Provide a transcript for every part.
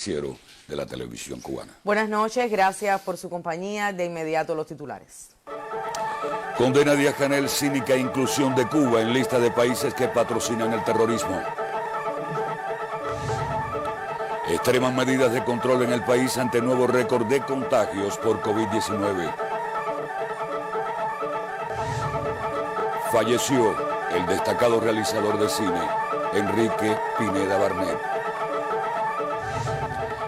noticiero de la televisión cubana. Buenas noches, gracias por su compañía. De inmediato los titulares. Condena Díaz-Canel cínica inclusión de Cuba en lista de países que patrocinan el terrorismo. Extreman medidas de control en el país ante nuevo récord de contagios por COVID-19. Falleció el destacado realizador de cine, Enrique Pineda Barnet.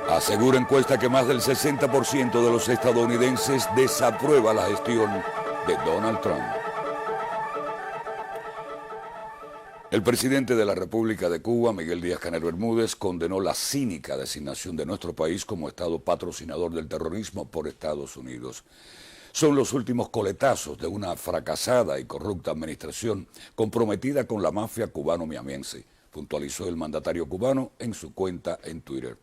Asegura encuesta que más del 60% de los estadounidenses desaprueba la gestión de Donald Trump. El presidente de la República de Cuba, Miguel Díaz-Canel Bermúdez, condenó la cínica designación de nuestro país como Estado patrocinador del terrorismo por Estados Unidos. Son los últimos coletazos de una fracasada y corrupta administración comprometida con la mafia cubano-miamense, puntualizó el mandatario cubano en su cuenta en Twitter.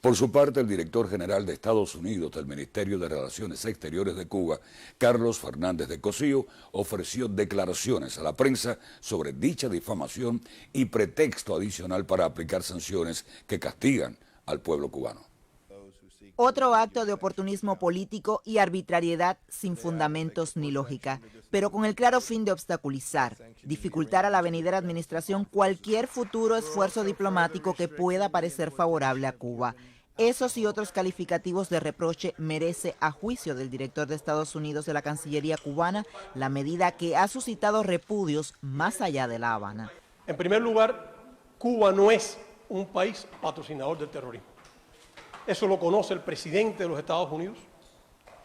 Por su parte, el director general de Estados Unidos del Ministerio de Relaciones Exteriores de Cuba, Carlos Fernández de Cosío, ofreció declaraciones a la prensa sobre dicha difamación y pretexto adicional para aplicar sanciones que castigan al pueblo cubano. Otro acto de oportunismo político y arbitrariedad sin fundamentos ni lógica, pero con el claro fin de obstaculizar, dificultar a la venidera administración cualquier futuro esfuerzo diplomático que pueda parecer favorable a Cuba. Esos y otros calificativos de reproche merece, a juicio del director de Estados Unidos de la Cancillería cubana, la medida que ha suscitado repudios más allá de La Habana. En primer lugar, Cuba no es un país patrocinador del terrorismo. Eso lo conoce el presidente de los Estados Unidos,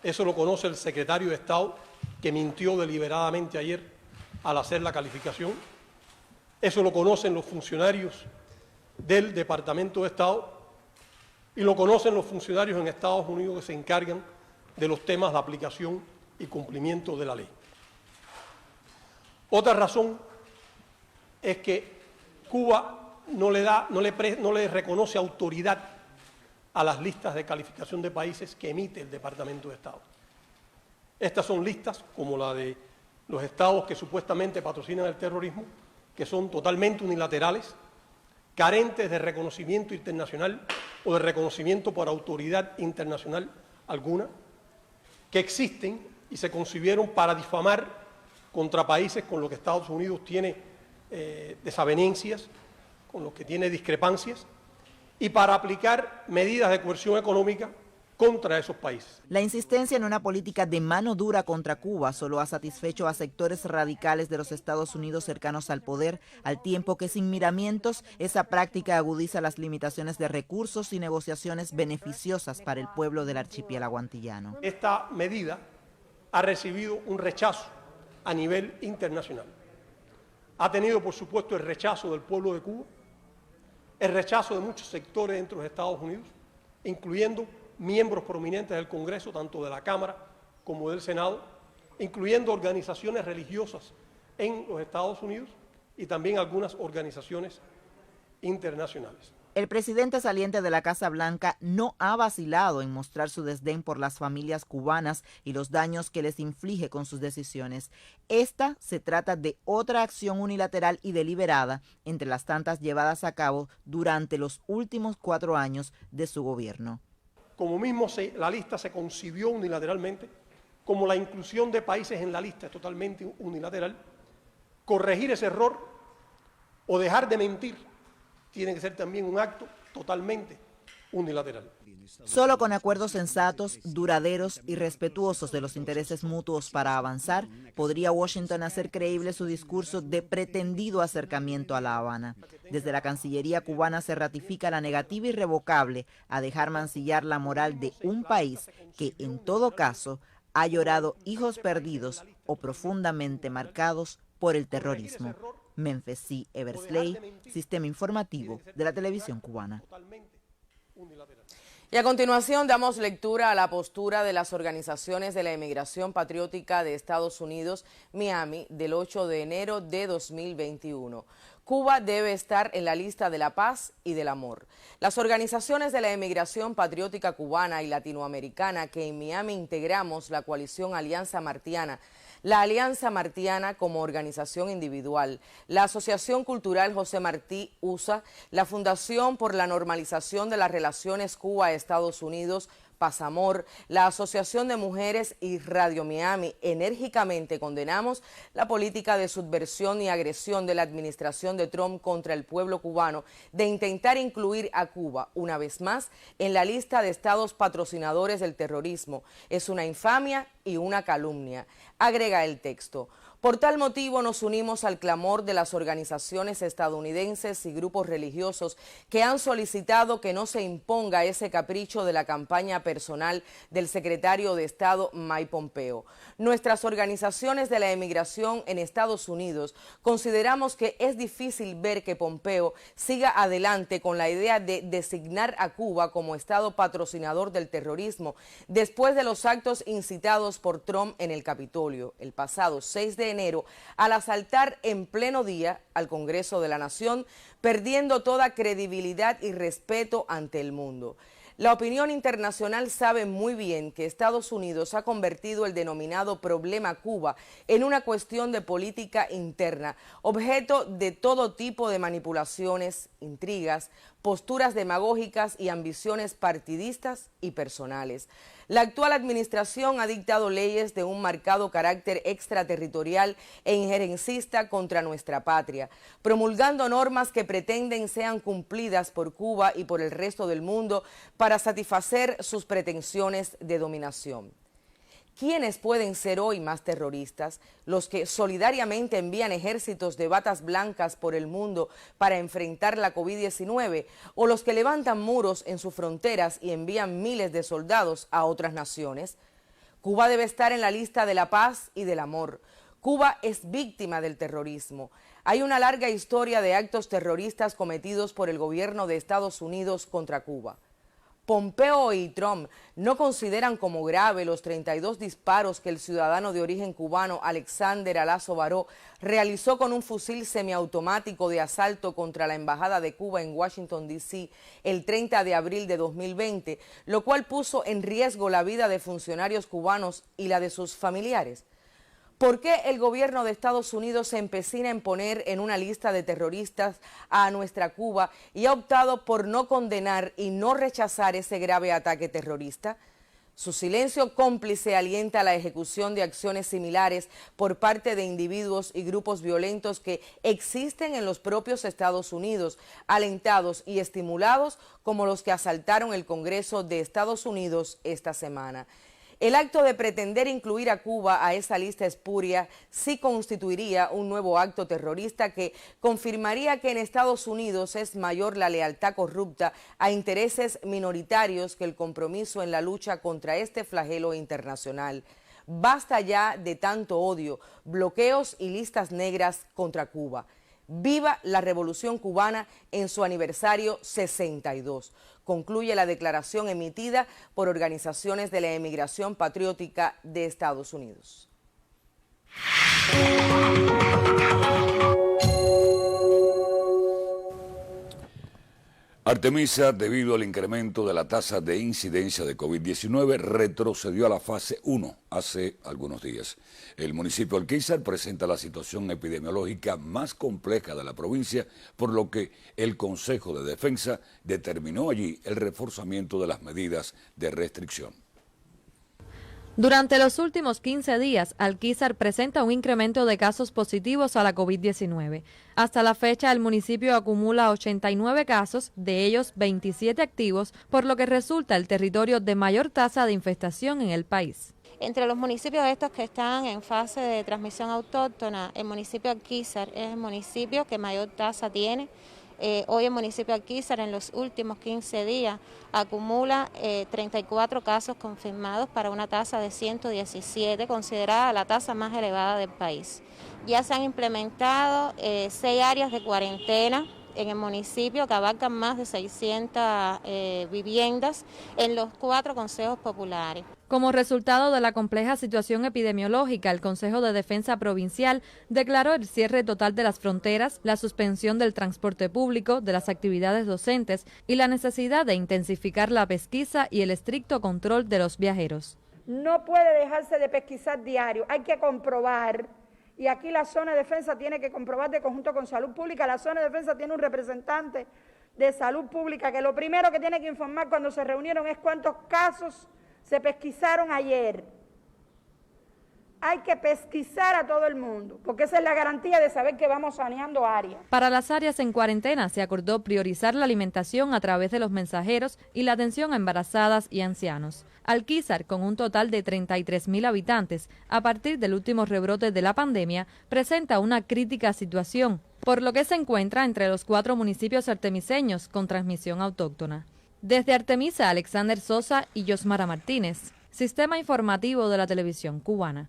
eso lo conoce el secretario de Estado, que mintió deliberadamente ayer al hacer la calificación, eso lo conocen los funcionarios del Departamento de Estado y lo conocen los funcionarios en Estados Unidos que se encargan de los temas de aplicación y cumplimiento de la ley. Otra razón es que Cuba no le reconoce autoridad a las listas de calificación de países que emite el Departamento de Estado. Estas son listas como la de los estados que supuestamente patrocinan el terrorismo, que son totalmente unilaterales, carentes de reconocimiento internacional o de reconocimiento por autoridad internacional alguna, que existen y se concibieron para difamar contra países con los que Estados Unidos tiene desavenencias, con los que tiene discrepancias, y para aplicar medidas de coerción económica contra esos países. La insistencia en una política de mano dura contra Cuba solo ha satisfecho a sectores radicales de los Estados Unidos cercanos al poder, al tiempo que sin miramientos esa práctica agudiza las limitaciones de recursos y negociaciones beneficiosas para el pueblo del archipiélago antillano. Esta medida ha recibido un rechazo a nivel internacional. Ha tenido, por supuesto, el rechazo del pueblo de Cuba, el rechazo de muchos sectores dentro de los Estados Unidos, incluyendo miembros prominentes del Congreso, tanto de la Cámara como del Senado, incluyendo organizaciones religiosas en los Estados Unidos y también algunas organizaciones internacionales. El presidente saliente de la Casa Blanca no ha vacilado en mostrar su desdén por las familias cubanas y los daños que les inflige con sus decisiones. Esta se trata de otra acción unilateral y deliberada entre las tantas llevadas a cabo durante los últimos 4 años de su gobierno. Como mismo la lista se concibió unilateralmente, como la inclusión de países en la lista es totalmente unilateral, corregir ese error o dejar de mentir tiene que ser también un acto totalmente unilateral. Solo con acuerdos sensatos, duraderos y respetuosos de los intereses mutuos para avanzar, podría Washington hacer creíble su discurso de pretendido acercamiento a La Habana. Desde la Cancillería cubana se ratifica la negativa irrevocable a dejar mancillar la moral de un país que, en todo caso, ha llorado hijos perdidos o profundamente marcados por el terrorismo. Memphis C. Eversley, Sistema Informativo de la Televisión Cubana. Y a continuación damos lectura a la postura de las organizaciones de la Emigración Patriótica de Estados Unidos, Miami, del 8 de enero de 2021. Cuba debe estar en la lista de la paz y del amor. Las organizaciones de la Emigración Patriótica Cubana y Latinoamericana que en Miami integramos la coalición Alianza Martiana la Alianza Martiana como organización individual, la Asociación Cultural José Martí USA, la Fundación por la Normalización de las Relaciones Cuba-Estados Unidos, Pasamor, la Asociación de Mujeres y Radio Miami enérgicamente condenamos la política de subversión y agresión de la administración de Trump contra el pueblo cubano de intentar incluir a Cuba una vez más en la lista de estados patrocinadores del terrorismo. Es una infamia y una calumnia, agrega el texto. Por tal motivo nos unimos al clamor de las organizaciones estadounidenses y grupos religiosos que han solicitado que no se imponga ese capricho de la campaña personal del secretario de Estado Mike Pompeo. Nuestras organizaciones de la emigración en Estados Unidos consideramos que es difícil ver que Pompeo siga adelante con la idea de designar a Cuba como Estado patrocinador del terrorismo después de los actos incitados por Trump en el Capitolio el pasado 6 de enero al asaltar en pleno día al Congreso de la Nación, perdiendo toda credibilidad y respeto ante el mundo. La opinión internacional sabe muy bien que Estados Unidos ha convertido el denominado problema Cuba en una cuestión de política interna, objeto de todo tipo de manipulaciones, intrigas, posturas demagógicas y ambiciones partidistas y personales. La actual administración ha dictado leyes de un marcado carácter extraterritorial e injerencista contra nuestra patria, promulgando normas que pretenden sean cumplidas por Cuba y por el resto del mundo para satisfacer sus pretensiones de dominación. ¿Quiénes pueden ser hoy más terroristas? ¿Los que solidariamente envían ejércitos de batas blancas por el mundo para enfrentar la COVID-19? ¿O los que levantan muros en sus fronteras y envían miles de soldados a otras naciones? Cuba debe estar en la lista de la paz y del amor. Cuba es víctima del terrorismo. Hay una larga historia de actos terroristas cometidos por el gobierno de Estados Unidos contra Cuba. Pompeo y Trump no consideran como grave los 32 disparos que el ciudadano de origen cubano Alexander Alazo Baró realizó con un fusil semiautomático de asalto contra la Embajada de Cuba en Washington, D.C. el 30 de abril de 2020, lo cual puso en riesgo la vida de funcionarios cubanos y la de sus familiares. ¿Por qué el gobierno de Estados Unidos se empecina en poner en una lista de terroristas a nuestra Cuba y ha optado por no condenar y no rechazar ese grave ataque terrorista? Su silencio cómplice alienta la ejecución de acciones similares por parte de individuos y grupos violentos que existen en los propios Estados Unidos, alentados y estimulados como los que asaltaron el Congreso de Estados Unidos esta semana. El acto de pretender incluir a Cuba a esa lista espuria sí constituiría un nuevo acto terrorista que confirmaría que en Estados Unidos es mayor la lealtad corrupta a intereses minoritarios que el compromiso en la lucha contra este flagelo internacional. Basta ya de tanto odio, bloqueos y listas negras contra Cuba. Viva la Revolución Cubana en su aniversario 62. Concluye la declaración emitida por organizaciones de la emigración patriótica de Estados Unidos. Artemisa, debido al incremento de la tasa de incidencia de COVID-19, retrocedió a la fase 1 hace algunos días. El municipio de Alquizar presenta la situación epidemiológica más compleja de la provincia, por lo que el Consejo de Defensa determinó allí el reforzamiento de las medidas de restricción. Durante los últimos 15 días, Alquizar presenta un incremento de casos positivos a la COVID-19. Hasta la fecha, el municipio acumula 89 casos, de ellos 27 activos, por lo que resulta el territorio de mayor tasa de infestación en el país. Entre los municipios estos que están en fase de transmisión autóctona, el municipio de Alquizar es el municipio que mayor tasa tiene. Hoy el municipio de Alquizar en los últimos 15 días acumula 34 casos confirmados para una tasa de 117, considerada la tasa más elevada del país. Ya se han implementado 6 áreas de cuarentena en el municipio que abarcan más de 600 viviendas en los 4 consejos populares. Como resultado de la compleja situación epidemiológica, el Consejo de Defensa Provincial declaró el cierre total de las fronteras, la suspensión del transporte público, de las actividades docentes y la necesidad de intensificar la pesquisa y el estricto control de los viajeros. no puede dejarse de pesquisar diario, hay que comprobar, y aquí la zona de defensa tiene que comprobar de conjunto con salud pública. La zona de defensa tiene un representante de salud pública que lo primero que tiene que informar cuando se reunieron es cuántos casos se pesquisaron ayer. Hay que pesquisar a todo el mundo, porque esa es la garantía de saber que vamos saneando áreas. Para las áreas en cuarentena se acordó priorizar la alimentación a través de los mensajeros y la atención a embarazadas y ancianos. Alquizar, con un total de 33.000 habitantes, a partir del último rebrote de la pandemia, presenta una crítica situación, por lo que se encuentra entre los 4 municipios artemiseños con transmisión autóctona. Desde Artemisa, Alexander Sosa y Yosmara Martínez, Sistema Informativo de la Televisión Cubana.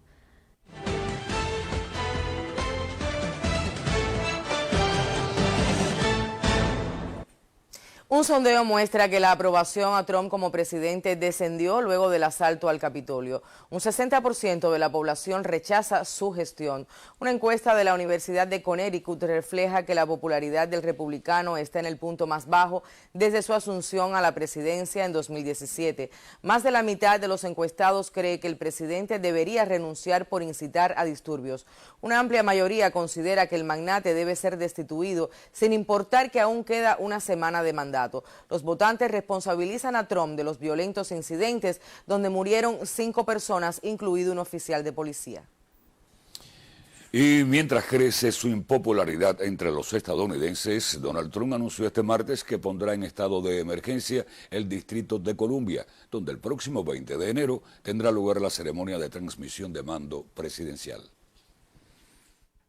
Un sondeo muestra que la aprobación a Trump como presidente descendió luego del asalto al Capitolio. Un 60% de la población rechaza su gestión. Una encuesta de la Universidad de Connecticut refleja que la popularidad del republicano está en el punto más bajo desde su asunción a la presidencia en 2017. Más de la mitad de los encuestados cree que el presidente debería renunciar por incitar a disturbios. Una amplia mayoría considera que el magnate debe ser destituido, sin importar que aún queda una semana de mandato. Los votantes responsabilizan a Trump de los violentos incidentes donde murieron 5 personas, incluido un oficial de policía. Y mientras crece su impopularidad entre los estadounidenses, Donald Trump anunció este martes que pondrá en estado de emergencia el Distrito de Columbia, donde el próximo 20 de enero tendrá lugar la ceremonia de transmisión de mando presidencial.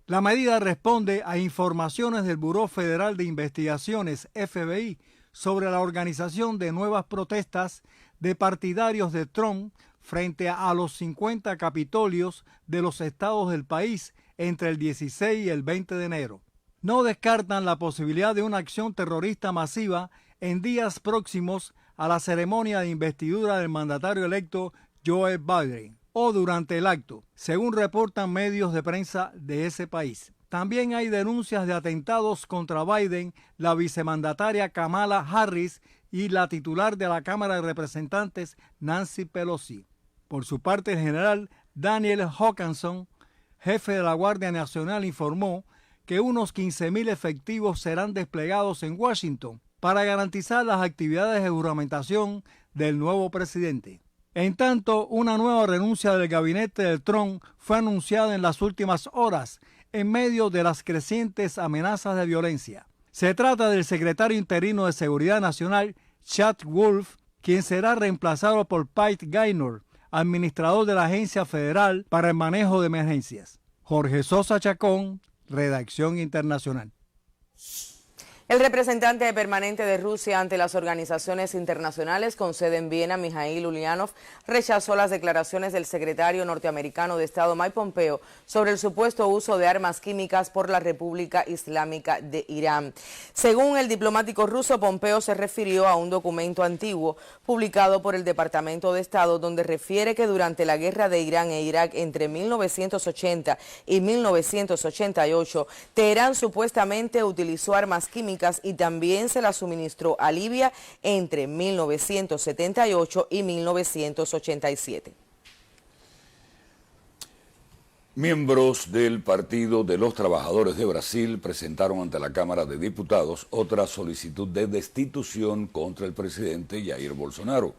La medida responde a informaciones del Buró Federal de Investigaciones, FBI, sobre la organización de nuevas protestas de partidarios de Trump frente a los 50 capitolios de los estados del país entre el 16 y el 20 de enero. No descartan la posibilidad de una acción terrorista masiva en días próximos a la ceremonia de investidura del mandatario electo Joe Biden o durante el acto, según reportan medios de prensa de ese país. También hay denuncias de atentados contra Biden, la vicemandataria Kamala Harris y la titular de la Cámara de Representantes, Nancy Pelosi. Por su parte, el general Daniel Hokanson, jefe de la Guardia Nacional, informó que unos 15.000 efectivos serán desplegados en Washington para garantizar las actividades de juramentación del nuevo presidente. En tanto, una nueva renuncia del gabinete de Trump fue anunciada en las últimas horas en medio de las crecientes amenazas de violencia. Se trata del secretario interino de Seguridad Nacional, Chad Wolf, quien será reemplazado por Pete Gaynor, administrador de la Agencia Federal para el Manejo de Emergencias. Jorge Sosa Chacón, Redacción Internacional. El representante permanente de Rusia ante las organizaciones internacionales con sede en Viena, Mikhail Ulyanov, rechazó las declaraciones del secretario norteamericano de Estado Mike Pompeo sobre el supuesto uso de armas químicas por la República Islámica de Irán. Según el diplomático ruso, Pompeo se refirió a un documento antiguo publicado por el Departamento de Estado donde refiere que durante la guerra de Irán e Irak entre 1980 y 1988, Teherán supuestamente utilizó armas químicas y también se la suministró a Libia entre 1978 y 1987. Miembros del Partido de los Trabajadores de Brasil presentaron ante la Cámara de Diputados otra solicitud de destitución contra el presidente Jair Bolsonaro.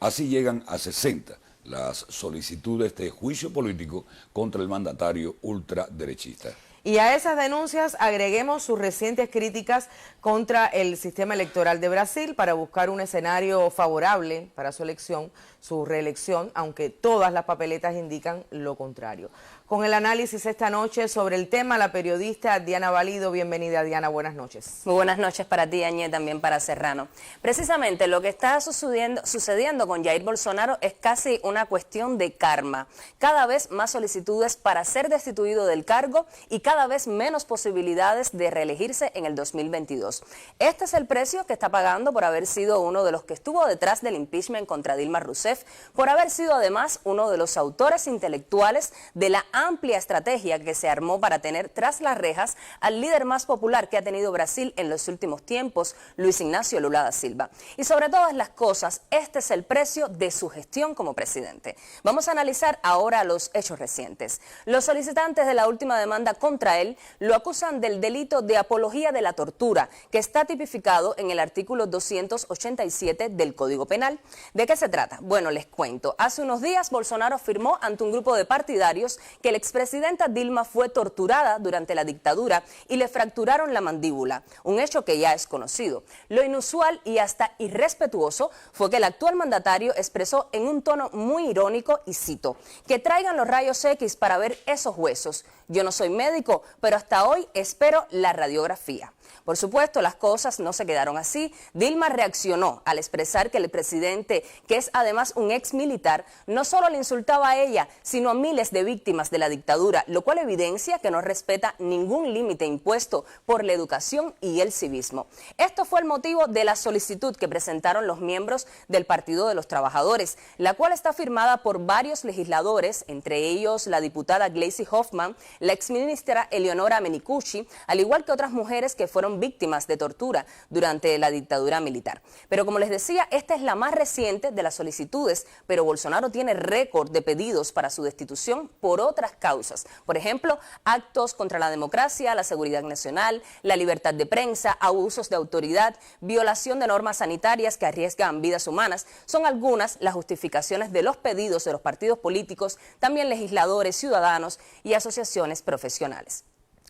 Así llegan a 60 las solicitudes de juicio político contra el mandatario ultraderechista. Y a esas denuncias agreguemos sus recientes críticas contra el sistema electoral de Brasil para buscar un escenario favorable para su elección, su reelección, aunque todas las papeletas indican lo contrario. Con el análisis esta noche sobre el tema, la periodista Diana Valido. Bienvenida, Diana, buenas noches. Muy buenas noches para ti, Añé, también para Serrano. Precisamente lo que está sucediendo con Jair Bolsonaro es casi una cuestión de karma. Cada vez más solicitudes para ser destituido del cargo y cada vez menos posibilidades de reelegirse en el 2022. Este es el precio que está pagando por haber sido uno de los que estuvo detrás del impeachment contra Dilma Rousseff, por haber sido además uno de los autores intelectuales de la amplia estrategia que se armó para tener tras las rejas al líder más popular que ha tenido Brasil en los últimos tiempos, Luis Ignacio Lula da Silva. Y sobre todas las cosas, este es el precio de su gestión como presidente. Vamos a analizar ahora los hechos recientes. Los solicitantes de la última demanda contra él lo acusan del delito de apología de la tortura, que está tipificado en el artículo 287 del Código Penal. ¿De qué se trata? Bueno, les cuento. Hace unos días Bolsonaro afirmó ante un grupo de partidarios que la expresidenta Dilma fue torturada durante la dictadura y le fracturaron la mandíbula, un hecho que ya es conocido. Lo inusual y hasta irrespetuoso fue que el actual mandatario expresó en un tono muy irónico, y cito, que traigan los rayos X para ver esos huesos. Yo no soy médico, pero hasta hoy espero la radiografía. Por supuesto, las cosas no se quedaron así. Dilma reaccionó al expresar que el presidente, que es además un ex militar, no solo le insultaba a ella, sino a miles de víctimas de la dictadura, lo cual evidencia que no respeta ningún límite impuesto por la educación y el civismo. Esto fue el motivo de la solicitud que presentaron los miembros del Partido de los Trabajadores, la cual está firmada por varios legisladores, entre ellos la diputada Gleisi Hoffmann, la exministra Eleonora Menicucci, al igual que otras mujeres que fueron víctimas de tortura durante la dictadura militar. Pero como les decía, esta es la más reciente de las solicitudes, pero Bolsonaro tiene récord de pedidos para su destitución por otras causas. Por ejemplo, actos contra la democracia, la seguridad nacional, la libertad de prensa, abusos de autoridad, violación de normas sanitarias que arriesgan vidas humanas. Son algunas las justificaciones de los pedidos de los partidos políticos, también legisladores, ciudadanos y asociaciones profesionales.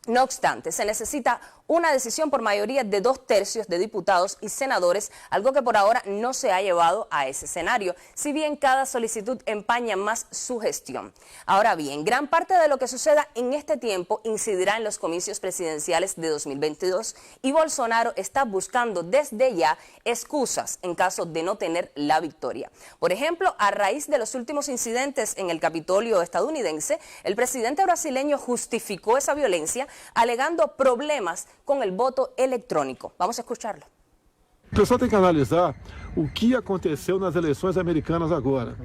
No obstante, se necesita una decisión por mayoría de 2/3 de diputados y senadores, algo que por ahora no se ha llevado a ese escenario, si bien cada solicitud empaña más su gestión. Ahora bien, gran parte de lo que suceda en este tiempo incidirá en los comicios presidenciales de 2022 y Bolsonaro está buscando desde ya excusas en caso de no tener la victoria. Por ejemplo, a raíz de los últimos incidentes en el Capitolio estadounidense, el presidente brasileño justificó esa violencia alegando problemas con el voto electrónico. Vamos a escucharlo. O pessoal tem que analisar o que aconteceu nas eleições americanas agora.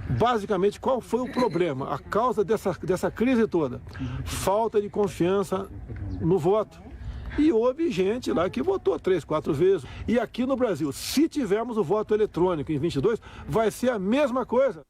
Basicamente, qual foi o problema? A causa dessa crise toda? Falta de confiança no voto. E houve gente lá que votou 3, 4 vezes. E aqui no Brasil, se tivermos o voto eletrônico em 22, vai ser a mesma coisa.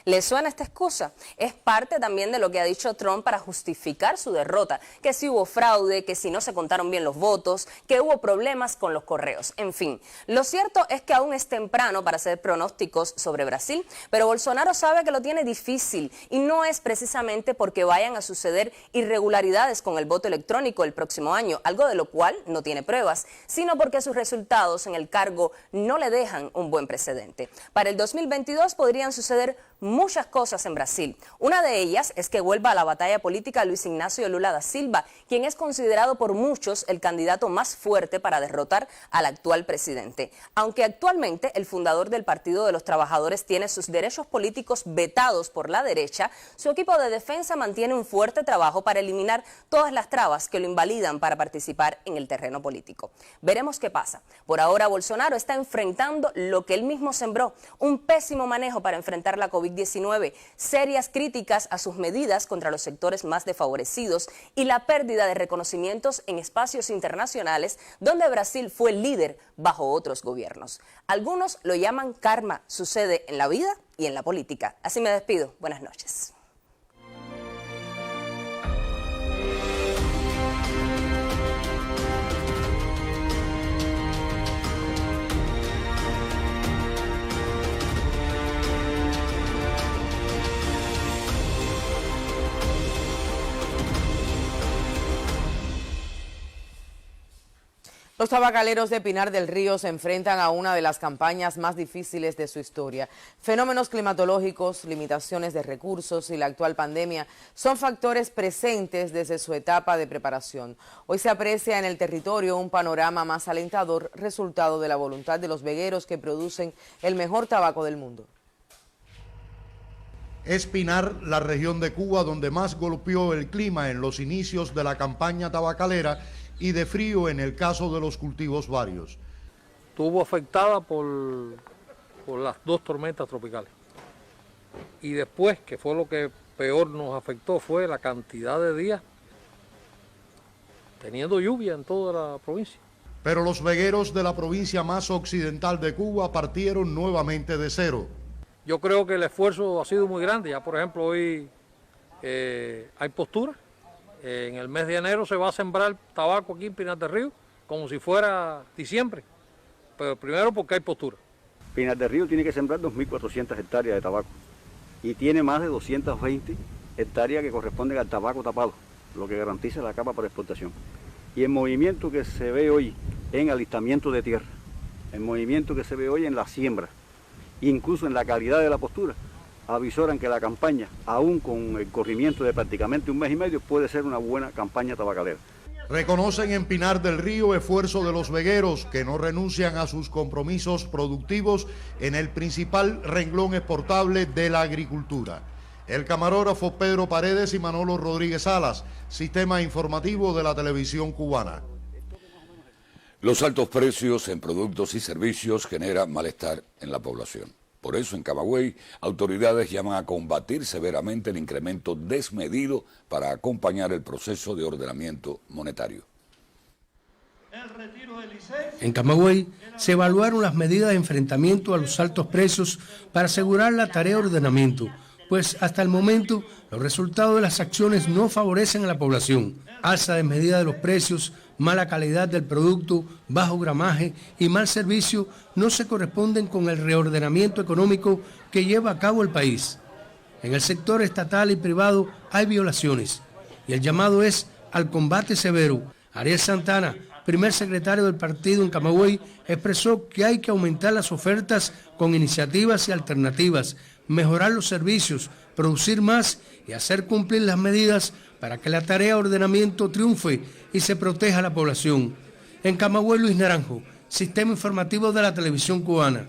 ¿Le suena esta excusa? Es parte también de lo que ha dicho Trump para justificar su derrota, que si hubo fraude, que si no se contaron bien los votos, que hubo problemas con los correos, en fin. Lo cierto es que aún es temprano para hacer pronósticos sobre Brasil, pero Bolsonaro sabe que lo tiene difícil y no es precisamente porque vayan a suceder irregularidades con el voto electrónico el próximo año, algo de lo cual no tiene pruebas, sino porque sus resultados en el cargo no le dejan un buen precedente. Para el 2022 podrían suceder muchas cosas en Brasil. Una de ellas es que vuelva a la batalla política Luis Ignacio Lula da Silva, quien es considerado por muchos el candidato más fuerte para derrotar al actual presidente. Aunque actualmente el fundador del Partido de los Trabajadores tiene sus derechos políticos vetados por la derecha, su equipo de defensa mantiene un fuerte trabajo para eliminar todas las trabas que lo invalidan para participar en el terreno político. Veremos qué pasa. Por ahora, Bolsonaro está enfrentando lo que él mismo sembró, un pésimo manejo para enfrentar la COVID-19, serias críticas a sus medidas contra los sectores más desfavorecidos y la pérdida de reconocimientos en espacios internacionales donde Brasil fue líder bajo otros gobiernos. Algunos lo llaman karma, sucede en la vida y en la política. Así me despido. Buenas noches. Los tabacaleros de Pinar del Río se enfrentan a una de las campañas más difíciles de su historia. Fenómenos climatológicos, limitaciones de recursos y la actual pandemia son factores presentes desde su etapa de preparación. Hoy se aprecia en el territorio un panorama más alentador, resultado de la voluntad de los vegueros que producen el mejor tabaco del mundo. Es Pinar la región de Cuba donde más golpeó el clima en los inicios de la campaña tabacalera y de frío en el caso de los cultivos varios. Estuvo afectada por las 2 tormentas tropicales y después, que fue lo que peor nos afectó, fue la cantidad de días teniendo lluvia en toda la provincia. Pero los vegueros de la provincia más occidental de Cuba partieron nuevamente de cero. Yo creo que el esfuerzo ha sido muy grande. Ya, por ejemplo, hoy hay postura. En el mes de enero se va a sembrar tabaco aquí en Pinar del Río, como si fuera diciembre. Pero primero porque hay postura. Pinar del Río tiene que sembrar 2.400 hectáreas de tabaco y tiene más de 220 hectáreas que corresponden al tabaco tapado, lo que garantiza la capa para exportación. Y el movimiento que se ve hoy en alistamiento de tierra, el movimiento que se ve hoy en la siembra, incluso en la calidad de la postura, avisoran que la campaña, aún con el corrimiento de prácticamente un mes y medio, puede ser una buena campaña tabacalera. Reconocen en Pinar del Río esfuerzo de los vegueros que no renuncian a sus compromisos productivos en el principal renglón exportable de la agricultura. El camarógrafo Pedro Paredes y Manolo Rodríguez Salas, Sistema Informativo de la Televisión Cubana. Los altos precios en productos y servicios generan malestar en la población. Por eso en Camagüey, autoridades llaman a combatir severamente el incremento desmedido para acompañar el proceso de ordenamiento monetario. En Camagüey se evaluaron las medidas de enfrentamiento a los altos precios para asegurar la tarea de ordenamiento, pues hasta el momento los resultados de las acciones no favorecen a la población. Alza desmedida de los precios, mala calidad del producto, bajo gramaje y mal servicio no se corresponden con el reordenamiento económico que lleva a cabo el país. En el sector estatal y privado hay violaciones y el llamado es al combate severo. Ariel Santana, primer secretario del partido en Camagüey, expresó que hay que aumentar las ofertas con iniciativas y alternativas, mejorar los servicios, producir más y hacer cumplir las medidas para que la tarea de ordenamiento triunfe y se proteja a la población. En Camagüey, Luis Naranjo, Sistema Informativo de la Televisión Cubana.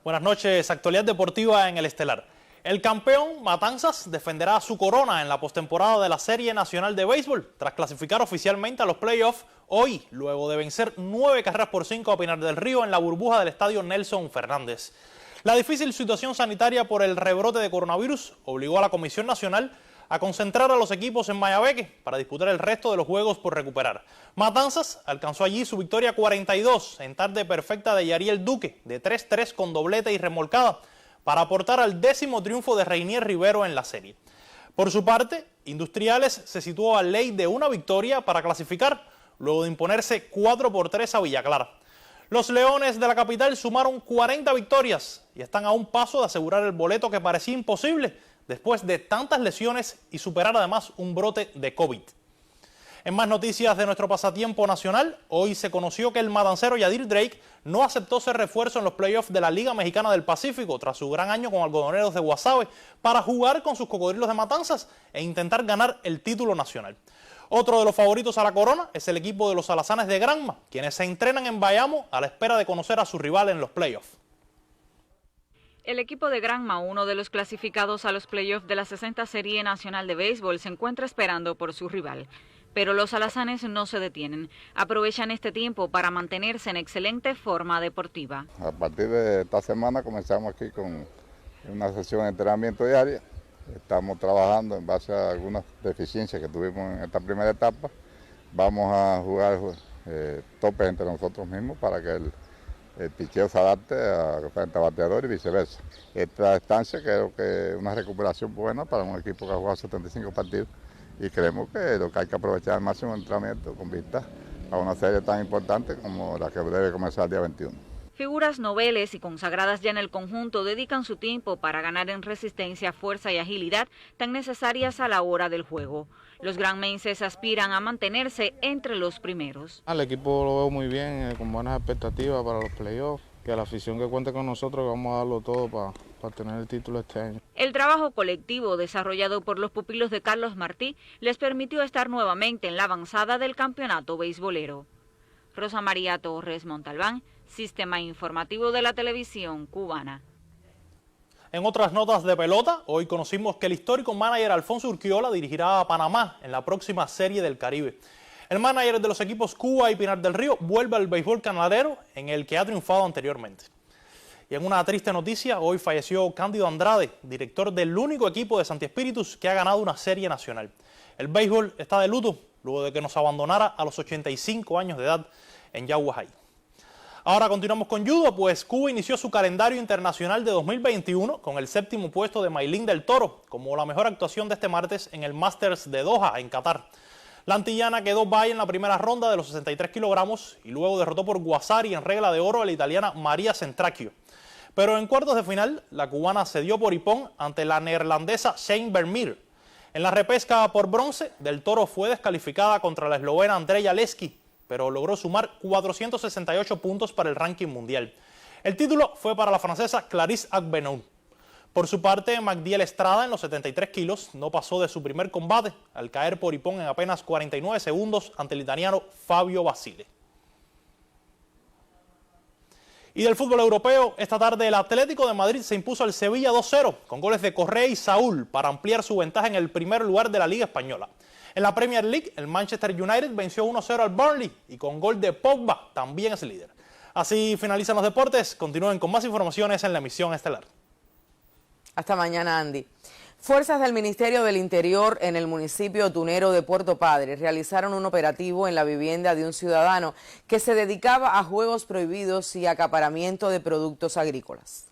Buenas noches, actualidad deportiva en el Estelar. El campeón Matanzas defenderá su corona en la postemporada de la Serie Nacional de Béisbol, tras clasificar oficialmente a los playoffs hoy, luego de vencer 9-5 a Pinar del Río en la burbuja del estadio Nelson Fernández. La difícil situación sanitaria por el rebrote de coronavirus obligó a la Comisión Nacional a concentrar a los equipos en Mayabeque para disputar el resto de los juegos por recuperar. Matanzas alcanzó allí su victoria 42 en tarde perfecta de Yariel Duque, de 3-3 con doblete y remolcada, para aportar al 10º triunfo de Reinier Rivero en la serie. Por su parte, Industriales se situó a ley de una victoria para clasificar, luego de imponerse 4-3 a Villa Clara. Los Leones de la capital sumaron 40 victorias y están a un paso de asegurar el boleto que parecía imposible después de tantas lesiones y superar además un brote de COVID. En más noticias de nuestro pasatiempo nacional, hoy se conoció que el matancero Yadir Drake no aceptó ser refuerzo en los playoffs de la Liga Mexicana del Pacífico tras su gran año con Algodoneros de Guasave para jugar con sus Cocodrilos de Matanzas e intentar ganar el título nacional. Otro de los favoritos a la corona es el equipo de los Alazanes de Granma, quienes se entrenan en Bayamo a la espera de conocer a su rival en los playoffs. El equipo de Granma, uno de los clasificados a los playoffs de la 60 Serie Nacional de Béisbol, se encuentra esperando por su rival. Pero los alazanes no se detienen. Aprovechan este tiempo para mantenerse en excelente forma deportiva. A partir de esta semana comenzamos aquí con una sesión de entrenamiento diaria. Estamos trabajando en base a algunas deficiencias que tuvimos en esta primera etapa. Vamos a jugar topes entre nosotros mismos para que el picheo se adapte a frente a bateador y viceversa. Esta estancia creo que es una recuperación buena para un equipo que ha jugado 75 partidos y creemos que lo que hay que aprovechar al máximo el entrenamiento con vista a una serie tan importante como la que debe comenzar el día 21. Figuras noveles y consagradas ya en el conjunto dedican su tiempo para ganar en resistencia, fuerza y agilidad tan necesarias a la hora del juego. Los granmenses aspiran a mantenerse entre los primeros. Al equipo lo veo muy bien, con buenas expectativas para los playoffs, que a la afición que cuente con nosotros vamos a darlo todo para tener el título este año. El trabajo colectivo desarrollado por los pupilos de Carlos Martí les permitió estar nuevamente en la avanzada del campeonato beisbolero. Rosa María Torres Montalbán, Sistema Informativo de la Televisión Cubana. En otras notas de pelota, hoy conocimos que el histórico manager Alfonso Urquiola dirigirá a Panamá en la próxima Serie del Caribe. El manager de los equipos Cuba y Pinar del Río vuelve al béisbol canadero, en el que ha triunfado anteriormente. Y en una triste noticia, hoy falleció Cándido Andrade, director del único equipo de Santi Espíritus que ha ganado una serie nacional. El béisbol está de luto luego de que nos abandonara a los 85 años de edad en Yaguajay. Ahora continuamos con judo, pues Cuba inició su calendario internacional de 2021 con el 7º puesto de Maylin del Toro, como la mejor actuación de este martes en el Masters de Doha, en Qatar. La antillana quedó bye en la primera ronda de los 63 kilogramos y luego derrotó por Guasari en regla de oro a la italiana María Centracchio. Pero en cuartos de final, la cubana cedió por hipón ante la neerlandesa Shane Vermeer. En la repesca por bronce, Del Toro fue descalificada contra la eslovena Andreja Leski, pero logró sumar 468 puntos para el ranking mundial. El título fue para la francesa Clarisse Agbenou. Por su parte, Magdiel Estrada en los 73 kilos no pasó de su primer combate al caer por hipón en apenas 49 segundos ante el italiano Fabio Basile. Y del fútbol europeo, esta tarde el Atlético de Madrid se impuso al Sevilla 2-0 con goles de Correa y Saúl para ampliar su ventaja en el primer lugar de la Liga Española. En la Premier League, el Manchester United venció 1-0 al Burnley y con gol de Pogba también es líder. Así finalizan los deportes. Continúen con más informaciones en la emisión estelar. Hasta mañana, Andy. Fuerzas del Ministerio del Interior en el municipio tunero de Puerto Padre realizaron un operativo en la vivienda de un ciudadano que se dedicaba a juegos prohibidos y acaparamiento de productos agrícolas.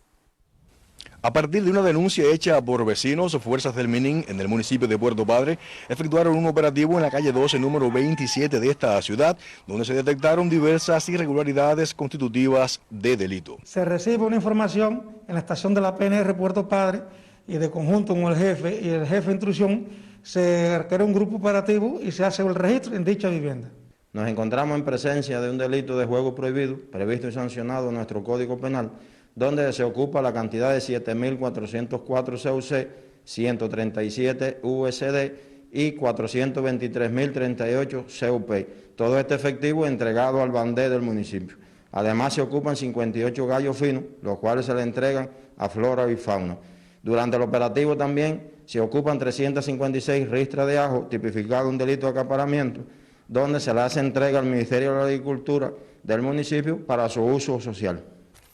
A partir de una denuncia hecha por vecinos, fuerzas del MININ en el municipio de Puerto Padre efectuaron un operativo en la calle 12, número 27 de esta ciudad, donde se detectaron diversas irregularidades constitutivas de delito. Se recibe una información en la estación de la PNR Puerto Padre y de conjunto con el jefe y el jefe de intrusión se crea un grupo operativo y se hace el registro en dicha vivienda. Nos encontramos en presencia de un delito de juego prohibido, previsto y sancionado en nuestro Código Penal, donde se ocupa la cantidad de 7.404 CUC, 137 USD y 423.038 CUP. Todo este efectivo entregado al bandé del municipio. Además se ocupan 58 gallos finos, los cuales se le entregan a flora y fauna. Durante el operativo también se ocupan 356 ristras de ajo, tipificado un delito de acaparamiento, donde se le hace entrega al Ministerio de la Agricultura del municipio para su uso social.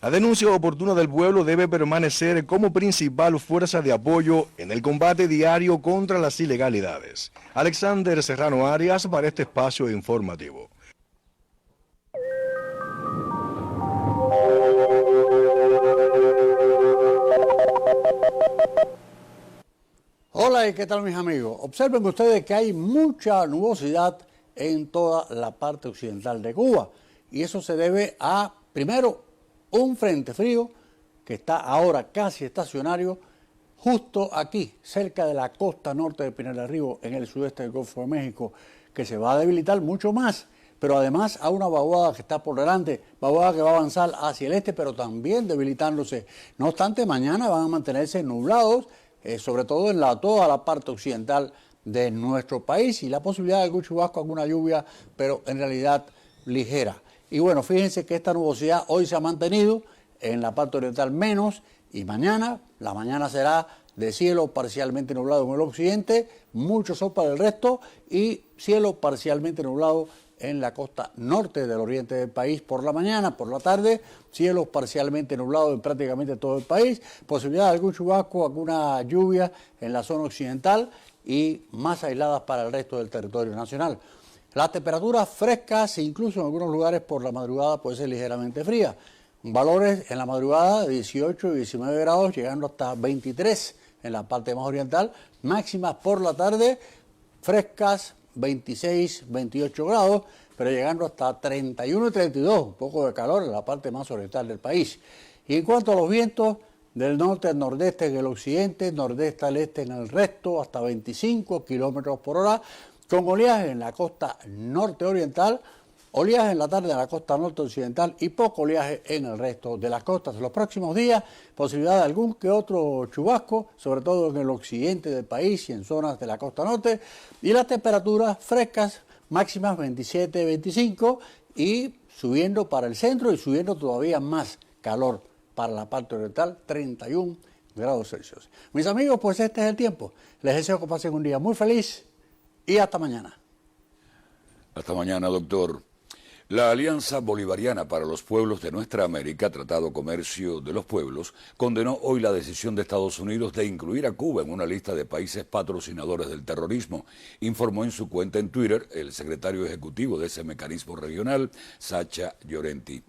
La denuncia oportuna del pueblo debe permanecer como principal fuerza de apoyo en el combate diario contra las ilegalidades. Alexander Serrano Arias para este espacio informativo. Hola y qué tal mis amigos. Observen ustedes que hay mucha nubosidad en toda la parte occidental de Cuba y eso se debe a, primero, un frente frío que está ahora casi estacionario justo aquí, cerca de la costa norte de Pinar del Río, en el sudeste del Golfo de México, que se va a debilitar mucho más, pero además a una vaguada que está por delante, vaguada que va a avanzar hacia el este, pero también debilitándose. No obstante, mañana van a mantenerse nublados, sobre todo en toda la parte occidental de nuestro país, y la posibilidad de algún chubasco, alguna lluvia, pero en realidad ligera. Y bueno, fíjense que esta nubosidad hoy se ha mantenido en la parte oriental menos, y mañana, la mañana será de cielo parcialmente nublado en el occidente, mucho sol para el resto y cielo parcialmente nublado en la costa norte del oriente del país por la mañana, por la tarde, cielos parcialmente nublados en prácticamente todo el país, posibilidad de algún chubasco, alguna lluvia en la zona occidental y más aisladas para el resto del territorio nacional. Las temperaturas frescas, incluso en algunos lugares por la madrugada puede ser ligeramente fría. Valores en la madrugada de 18 y 19 grados, llegando hasta 23 en la parte más oriental. Máximas por la tarde, frescas, 26, 28 grados, pero llegando hasta 31 y 32, un poco de calor en la parte más oriental del país. Y en cuanto a los vientos, del norte al nordeste en el occidente, nordeste al este en el resto, hasta 25 kilómetros por hora, con oleaje en la costa norte oriental, oleaje en la tarde en la costa norte occidental y poco oleaje en el resto de las costas. En los próximos días, posibilidad de algún que otro chubasco, sobre todo en el occidente del país y en zonas de la costa norte, y las temperaturas frescas, máximas 27, 25 y subiendo para el centro y subiendo todavía más calor para la parte oriental, 31 grados Celsius. Mis amigos, pues este es el tiempo. Les deseo que pasen un día muy feliz y hasta mañana. Hasta mañana, doctor. La Alianza Bolivariana para los Pueblos de Nuestra América, Tratado Comercio de los Pueblos, condenó hoy la decisión de Estados Unidos de incluir a Cuba en una lista de países patrocinadores del terrorismo, informó en su cuenta en Twitter el secretario ejecutivo de ese mecanismo regional, Sacha Llorenti.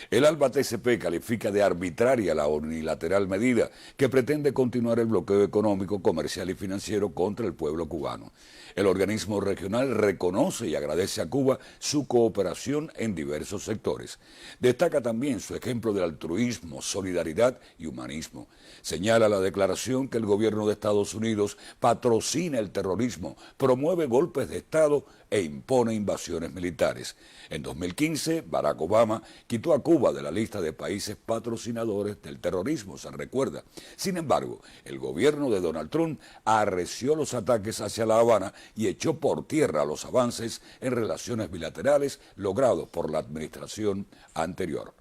El ALBA TCP califica de arbitraria la unilateral medida que pretende continuar el bloqueo económico, comercial y financiero contra el pueblo cubano. El organismo regional reconoce y agradece a Cuba su cooperación en diversos sectores. Destaca también su ejemplo de altruismo, solidaridad y humanismo. Señala la declaración que el gobierno de Estados Unidos patrocina el terrorismo, promueve golpes de Estado e impone invasiones militares. En 2015, Barack Obama quitó a Cuba de la lista de países patrocinadores del terrorismo, se recuerda. Sin embargo, el gobierno de Donald Trump arreció los ataques hacia La Habana y echó por tierra los avances en relaciones bilaterales logrados por la administración anterior.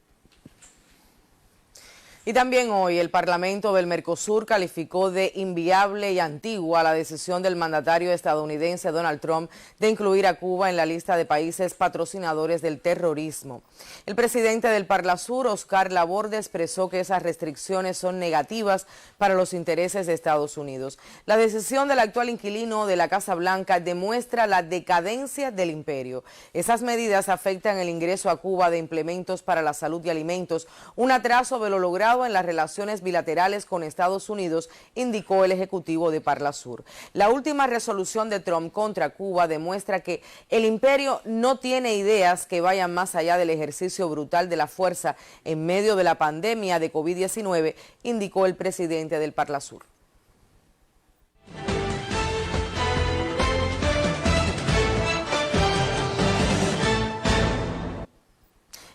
Y también hoy el Parlamento del Mercosur calificó de inviable y antigua la decisión del mandatario estadounidense Donald Trump de incluir a Cuba en la lista de países patrocinadores del terrorismo. El presidente del Parlasur, Oscar Laborde, expresó que esas restricciones son negativas para los intereses de Estados Unidos. La decisión del actual inquilino de la Casa Blanca demuestra la decadencia del imperio. Esas medidas afectan el ingreso a Cuba de implementos para la salud y alimentos, un atraso de lo logrado en las relaciones bilaterales con Estados Unidos, indicó el ejecutivo de Parlasur. La última resolución de Trump contra Cuba demuestra que el imperio no tiene ideas que vayan más allá del ejercicio brutal de la fuerza en medio de la pandemia de COVID-19, indicó el presidente del Parlasur.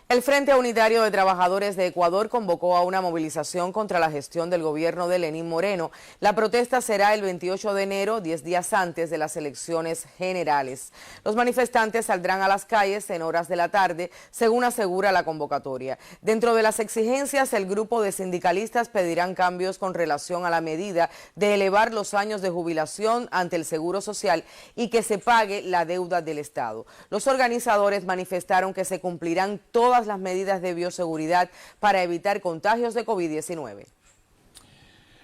El Frente Unitario de Trabajadores de Ecuador convocó a una movilización contra la gestión del gobierno de Lenín Moreno. La protesta será el 28 de enero, 10 días antes de las elecciones generales. Los manifestantes saldrán a las calles en horas de la tarde, según asegura la convocatoria. Dentro de las exigencias, el grupo de sindicalistas pedirán cambios con relación a la medida de elevar los años de jubilación ante el Seguro Social y que se pague la deuda del Estado. Los organizadores manifestaron que se cumplirán todas las medidas de bioseguridad para evitar contagios de COVID-19.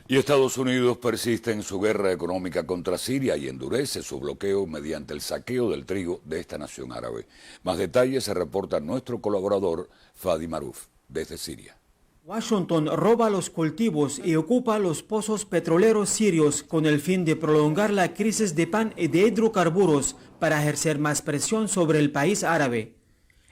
Y Estados Unidos persiste en su guerra económica contra Siria y endurece su bloqueo mediante el saqueo del trigo de esta nación árabe. Más detalles se reporta nuestro colaborador Fadi Maruf desde Siria. Washington roba los cultivos y ocupa los pozos petroleros sirios con el fin de prolongar la crisis de pan y de hidrocarburos para ejercer más presión sobre el país árabe.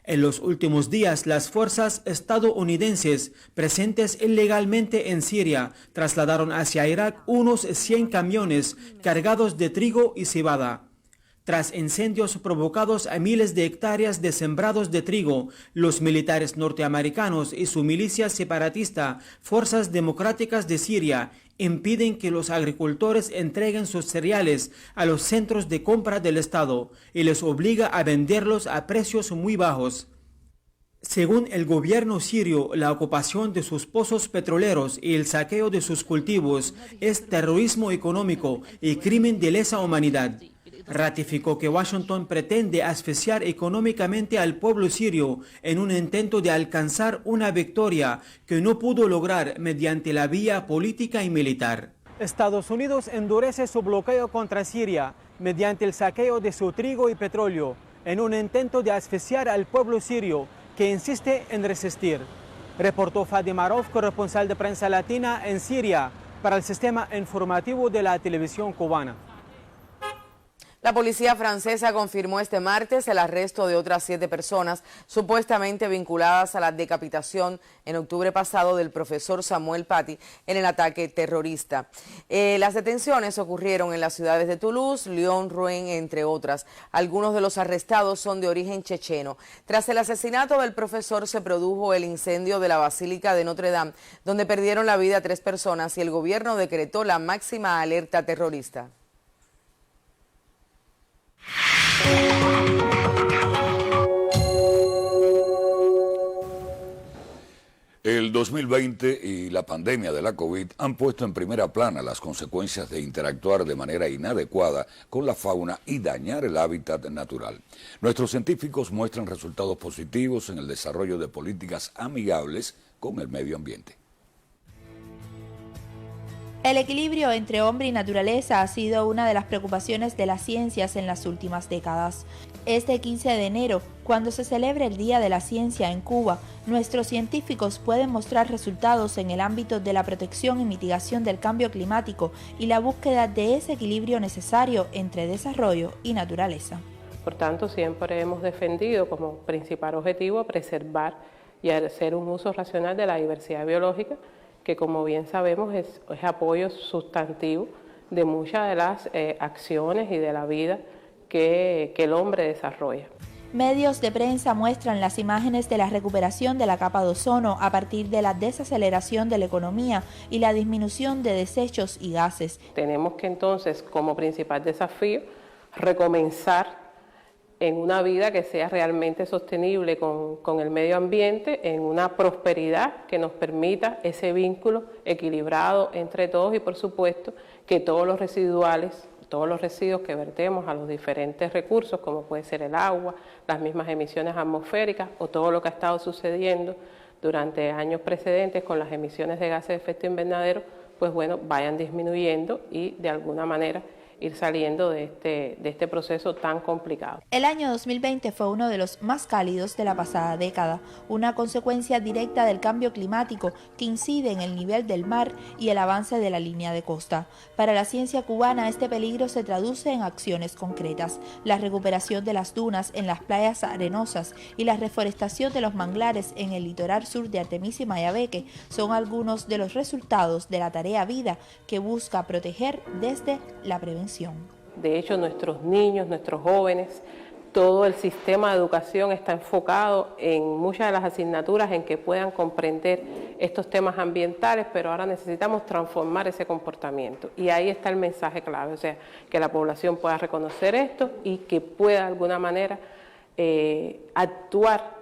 En los últimos días, las fuerzas estadounidenses presentes ilegalmente en Siria trasladaron hacia Irak unos 100 camiones cargados de trigo y cebada. Tras incendios provocados a miles de hectáreas de sembrados de trigo, los militares norteamericanos y su milicia separatista, Fuerzas Democráticas de Siria, impiden que los agricultores entreguen sus cereales a los centros de compra del Estado y les obliga a venderlos a precios muy bajos. Según el gobierno sirio, la ocupación de sus pozos petroleros y el saqueo de sus cultivos es terrorismo económico y crimen de lesa humanidad. Ratificó que Washington pretende asfixiar económicamente al pueblo sirio en un intento de alcanzar una victoria que no pudo lograr mediante la vía política y militar. Estados Unidos endurece su bloqueo contra Siria mediante el saqueo de su trigo y petróleo en un intento de asfixiar al pueblo sirio que insiste en resistir. Reportó Fadi Maruf, corresponsal de Prensa Latina en Siria, para el sistema informativo de la televisión cubana. La policía francesa confirmó este martes el arresto de otras 7 personas supuestamente vinculadas a la decapitación en octubre pasado del profesor Samuel Paty en el ataque terrorista. Las detenciones ocurrieron en las ciudades de Toulouse, Lyon, Rouen, entre otras. Algunos de los arrestados son de origen checheno. Tras el asesinato del profesor se produjo el incendio de la Basílica de Notre Dame, donde perdieron la vida 3 personas y el gobierno decretó la máxima alerta terrorista. El El 2020 y la pandemia de la COVID han puesto en primera plana las consecuencias de interactuar de manera inadecuada con la fauna y dañar el hábitat natural. Nuestros científicos muestran resultados positivos en el desarrollo de políticas amigables con el medio ambiente. El equilibrio entre hombre y naturaleza ha sido una de las preocupaciones de las ciencias en las últimas décadas. Este 15 de enero, cuando se celebra el Día de la Ciencia en Cuba, nuestros científicos pueden mostrar resultados en el ámbito de la protección y mitigación del cambio climático y la búsqueda de ese equilibrio necesario entre desarrollo y naturaleza. Por tanto, siempre hemos defendido como principal objetivo preservar y hacer un uso racional de la diversidad biológica, que como bien sabemos es apoyo sustantivo de muchas de las acciones y de la vida que el hombre desarrolla. Medios de prensa muestran las imágenes de la recuperación de la capa de ozono a partir de la desaceleración de la economía y la disminución de desechos y gases. Tenemos que entonces, como principal desafío, recomenzar en una vida que sea realmente sostenible con el medio ambiente, en una prosperidad que nos permita ese vínculo equilibrado entre todos y, por supuesto, que todos los residuos que vertemos a los diferentes recursos, como puede ser el agua, las mismas emisiones atmosféricas o todo lo que ha estado sucediendo durante años precedentes con las emisiones de gases de efecto invernadero, pues bueno, vayan disminuyendo y de alguna manera ir saliendo de este proceso tan complicado. El año 2020 fue uno de los más cálidos de la pasada década, una consecuencia directa del cambio climático que incide en el nivel del mar y el avance de la línea de costa. Para la ciencia cubana, este peligro se traduce en acciones concretas. La recuperación de las dunas en las playas arenosas y la reforestación de los manglares en el litoral sur de Artemisa y Mayabeque son algunos de los resultados de la tarea Vida, que busca proteger desde la prevención. De hecho, nuestros niños, nuestros jóvenes, todo el sistema de educación está enfocado en muchas de las asignaturas en que puedan comprender estos temas ambientales, pero ahora necesitamos transformar ese comportamiento. Y ahí está el mensaje clave, o sea, que la población pueda reconocer esto y que pueda de alguna manera actuar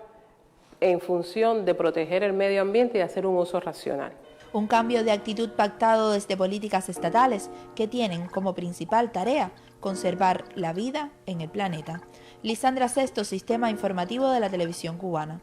en función de proteger el medio ambiente y hacer un uso racional. Un cambio de actitud pactado desde políticas estatales que tienen como principal tarea conservar la vida en el planeta. Lisandra Sesto, Sistema Informativo de la Televisión Cubana.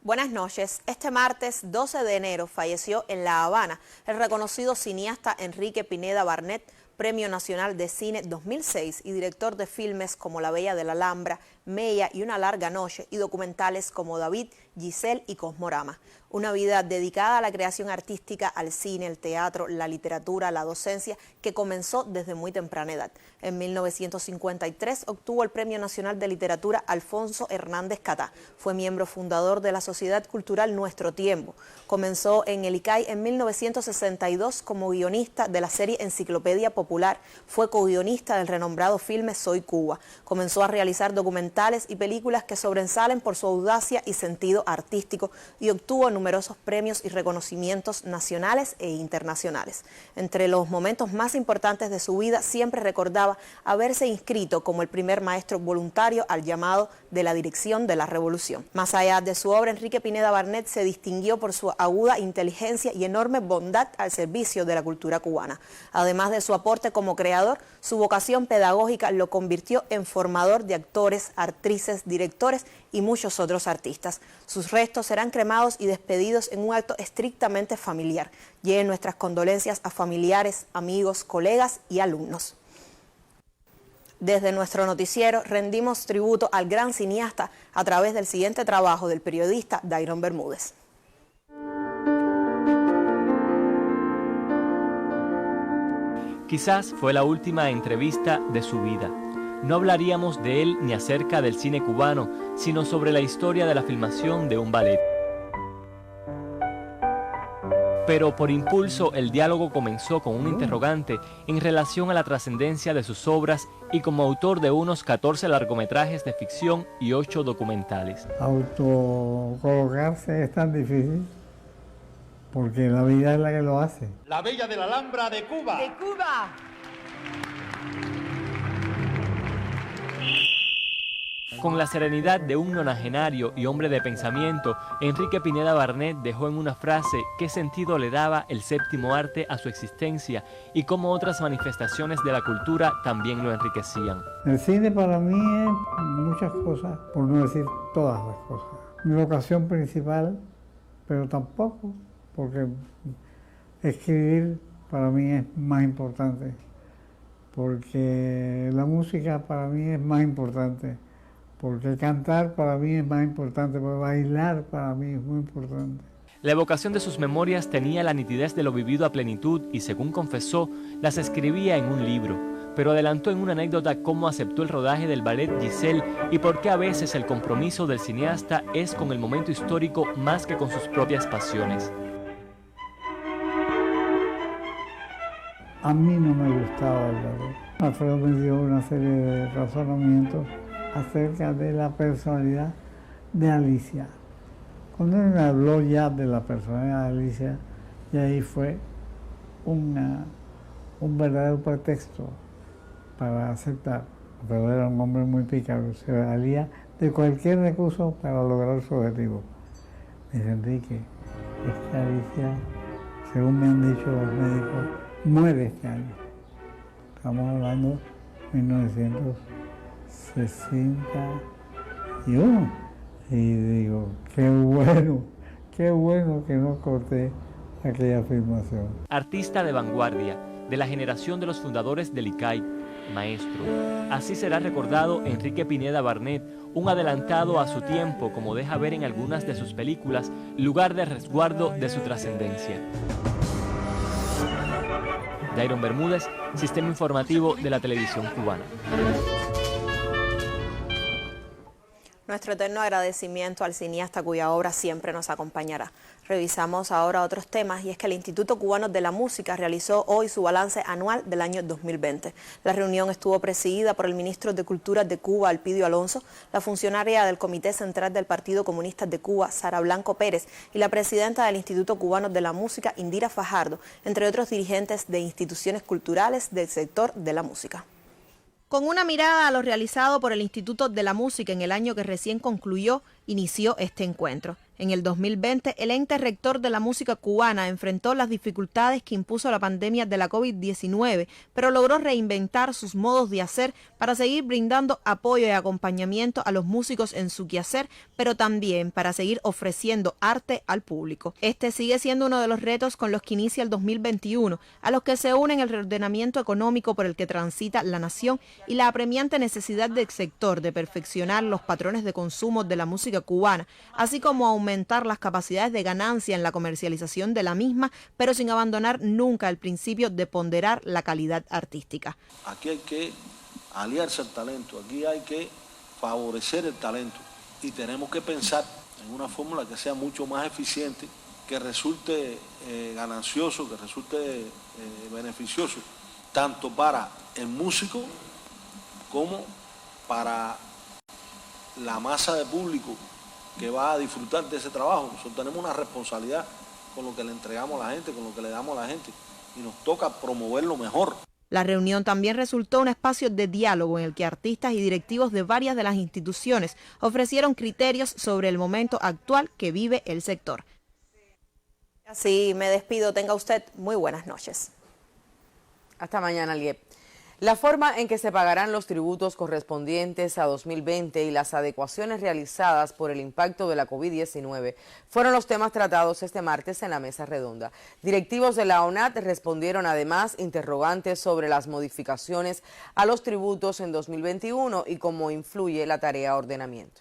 Buenas noches. Este martes 12 de enero falleció en La Habana el reconocido cineasta Enrique Pineda Barnet, Premio Nacional de Cine 2006 y director de filmes como La Bella de la Alhambra, Mella y Una larga noche, y documentales como David, Giselle y Cosmorama. Una vida dedicada a la creación artística, al cine, el teatro, la literatura, la docencia, que comenzó desde muy temprana edad. En 1953 obtuvo el Premio Nacional de Literatura Alfonso Hernández Catá. Fue miembro fundador de la Sociedad Cultural Nuestro Tiempo. Comenzó en el ICAI en 1962 como guionista de la serie Enciclopedia Popular. Fue co-guionista del renombrado filme Soy Cuba. Comenzó a realizar documentales y películas que sobresalen por su audacia y sentido artístico, y obtuvo numerosos premios y reconocimientos nacionales e internacionales. Entre los momentos más importantes de su vida, siempre recordaba haberse inscrito como el primer maestro voluntario al llamado de la Dirección de la Revolución. Más allá de su obra, Enrique Pineda Barnet se distinguió por su aguda inteligencia y enorme bondad al servicio de la cultura cubana. Además de su aporte como creador, su vocación pedagógica lo convirtió en formador de actores, actrices, directores y muchos otros artistas. Sus restos serán cremados y despedidos en un acto estrictamente familiar. Lleguen nuestras condolencias a familiares, amigos, colegas y alumnos. Desde nuestro noticiero rendimos tributo al gran cineasta a través del siguiente trabajo del periodista Dairon Bermúdez. Quizás fue la última entrevista de su vida. No hablaríamos de él ni acerca del cine cubano, sino sobre la historia de la filmación de un ballet. Pero por impulso el diálogo comenzó con un interrogante en relación a la trascendencia de sus obras y como autor de unos 14 largometrajes de ficción y 8 documentales. Autocolocarse es tan difícil porque la vida es la que lo hace. La Bella de la Alhambra de Cuba. ¡De Cuba! Con la serenidad de un nonagenario y hombre de pensamiento, Enrique Pineda Barnet dejó en una frase qué sentido le daba el séptimo arte a su existencia y cómo otras manifestaciones de la cultura también lo enriquecían. El cine para mí es muchas cosas, por no decir todas las cosas. Mi vocación principal, pero tampoco, porque escribir para mí es más importante, porque la música para mí es más importante, porque cantar para mí es más importante, porque bailar para mí es muy importante. La evocación de sus memorias tenía la nitidez de lo vivido a plenitud y, según confesó, las escribía en un libro, pero adelantó en una anécdota cómo aceptó el rodaje del ballet Giselle y por qué a veces el compromiso del cineasta es con el momento histórico más que con sus propias pasiones. A mí no me gustaba el ballet. Alfredo me dio una serie de razonamientos acerca de la personalidad de Alicia. Cuando él me habló ya de la personalidad de Alicia, y ahí fue un verdadero pretexto para aceptar. Pero era un hombre muy pícaro, se valía de cualquier recurso para lograr su objetivo. Me dice, Enrique, es que Alicia, según me han dicho los médicos, muere este año. Estamos hablando de 1961. Y digo, qué bueno que no corté aquella afirmación. Artista de vanguardia, de la generación de los fundadores del ICAI, maestro. Así será recordado Enrique Pineda Barnet, un adelantado a su tiempo, como deja ver en algunas de sus películas, lugar de resguardo de su trascendencia. Dairon Bermúdez, Sistema Informativo de la Televisión Cubana. Nuestro eterno agradecimiento al cineasta cuya obra siempre nos acompañará. Revisamos ahora otros temas y es que el Instituto Cubano de la Música realizó hoy su balance anual del año 2020. La reunión estuvo presidida por el ministro de Cultura de Cuba, Alpidio Alonso, la funcionaria del Comité Central del Partido Comunista de Cuba, Sara Blanco Pérez, y la presidenta del Instituto Cubano de la Música, Indira Fajardo, entre otros dirigentes de instituciones culturales del sector de la música. Con una mirada a lo realizado por el Instituto de la Música en el año que recién concluyó, inició este encuentro. En el 2020, el ente rector de la música cubana enfrentó las dificultades que impuso la pandemia de la COVID-19, pero logró reinventar sus modos de hacer para seguir brindando apoyo y acompañamiento a los músicos en su quehacer, pero también para seguir ofreciendo arte al público. Este sigue siendo uno de los retos con los que inicia el 2021, a los que se unen el reordenamiento económico por el que transita la nación y la apremiante necesidad del sector de perfeccionar los patrones de consumo de la música cubana, así como aumentar las capacidades de ganancia en la comercialización de la misma, pero sin abandonar nunca el principio de ponderar la calidad artística. Aquí hay que aliarse al talento, aquí hay que favorecer el talento y tenemos que pensar en una fórmula que sea mucho más eficiente, que resulte ganancioso, que resulte beneficioso, tanto para el músico como para la masa de público que va a disfrutar de ese trabajo. Nosotros tenemos una responsabilidad con lo que le entregamos a la gente, con lo que le damos a la gente, y nos toca promoverlo mejor. La reunión también resultó un espacio de diálogo en el que artistas y directivos de varias de las instituciones ofrecieron criterios sobre el momento actual que vive el sector. Así me despido, tenga usted muy buenas noches. Hasta mañana, Liep. La forma en que se pagarán los tributos correspondientes a 2020 y las adecuaciones realizadas por el impacto de la COVID-19 fueron los temas tratados este martes en la mesa redonda. Directivos de la ONAT respondieron además interrogantes sobre las modificaciones a los tributos en 2021 y cómo influye la tarea ordenamiento.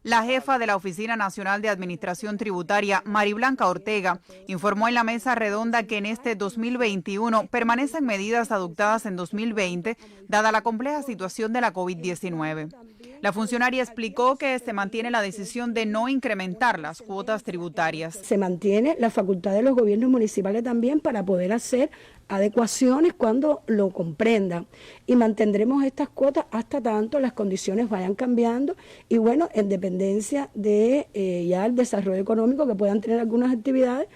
La jefa de la Oficina Nacional de Administración Tributaria, Mari Blanca Ortega, informó en la mesa redonda que en este 2021 permanecen medidas adoptadas en 2020, dada la compleja situación de la COVID-19. La funcionaria explicó que se mantiene la decisión de no incrementar las cuotas tributarias. Se mantiene la facultad de los gobiernos municipales también para poder hacer adecuaciones cuando lo comprendan, y mantendremos estas cuotas hasta tanto las condiciones vayan cambiando y bueno, en dependencia de ya el desarrollo económico, que puedan tener algunas actividades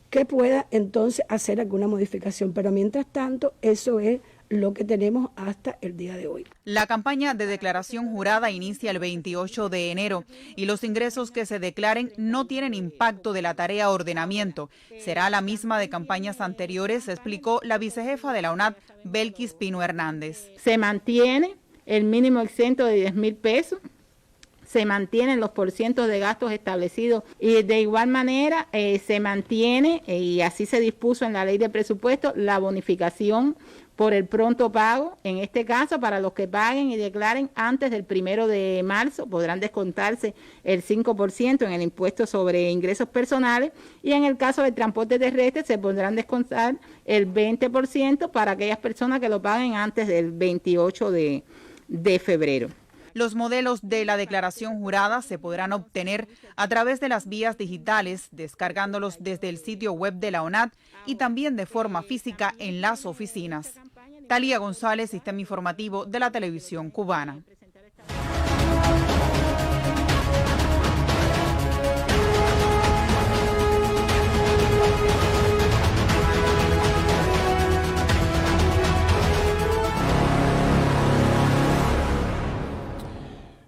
que pueda entonces hacer alguna modificación, pero mientras tanto eso es lo que tenemos hasta el día de hoy. La campaña de declaración jurada inicia el 28 de enero y los ingresos que se declaren no tienen impacto de la tarea ordenamiento. Será la misma de campañas anteriores, explicó la vicejefa de la UNAD, Belkis Pino Hernández. Se mantiene el mínimo exento de 10,000 pesos. Se mantienen los porcientos de gastos establecidos y de igual manera se mantiene, y así se dispuso en la ley de presupuesto, la bonificación por el pronto pago. En este caso, para los que paguen y declaren antes del 1 de marzo, podrán descontarse el 5% en el impuesto sobre ingresos personales, y en el caso del transporte terrestre se podrán descontar el 20% para aquellas personas que lo paguen antes del 28 de febrero. Los modelos de la declaración jurada se podrán obtener a través de las vías digitales, descargándolos desde el sitio web de la UNAD y también de forma física en las oficinas. Talía González, Sistema Informativo de la Televisión Cubana.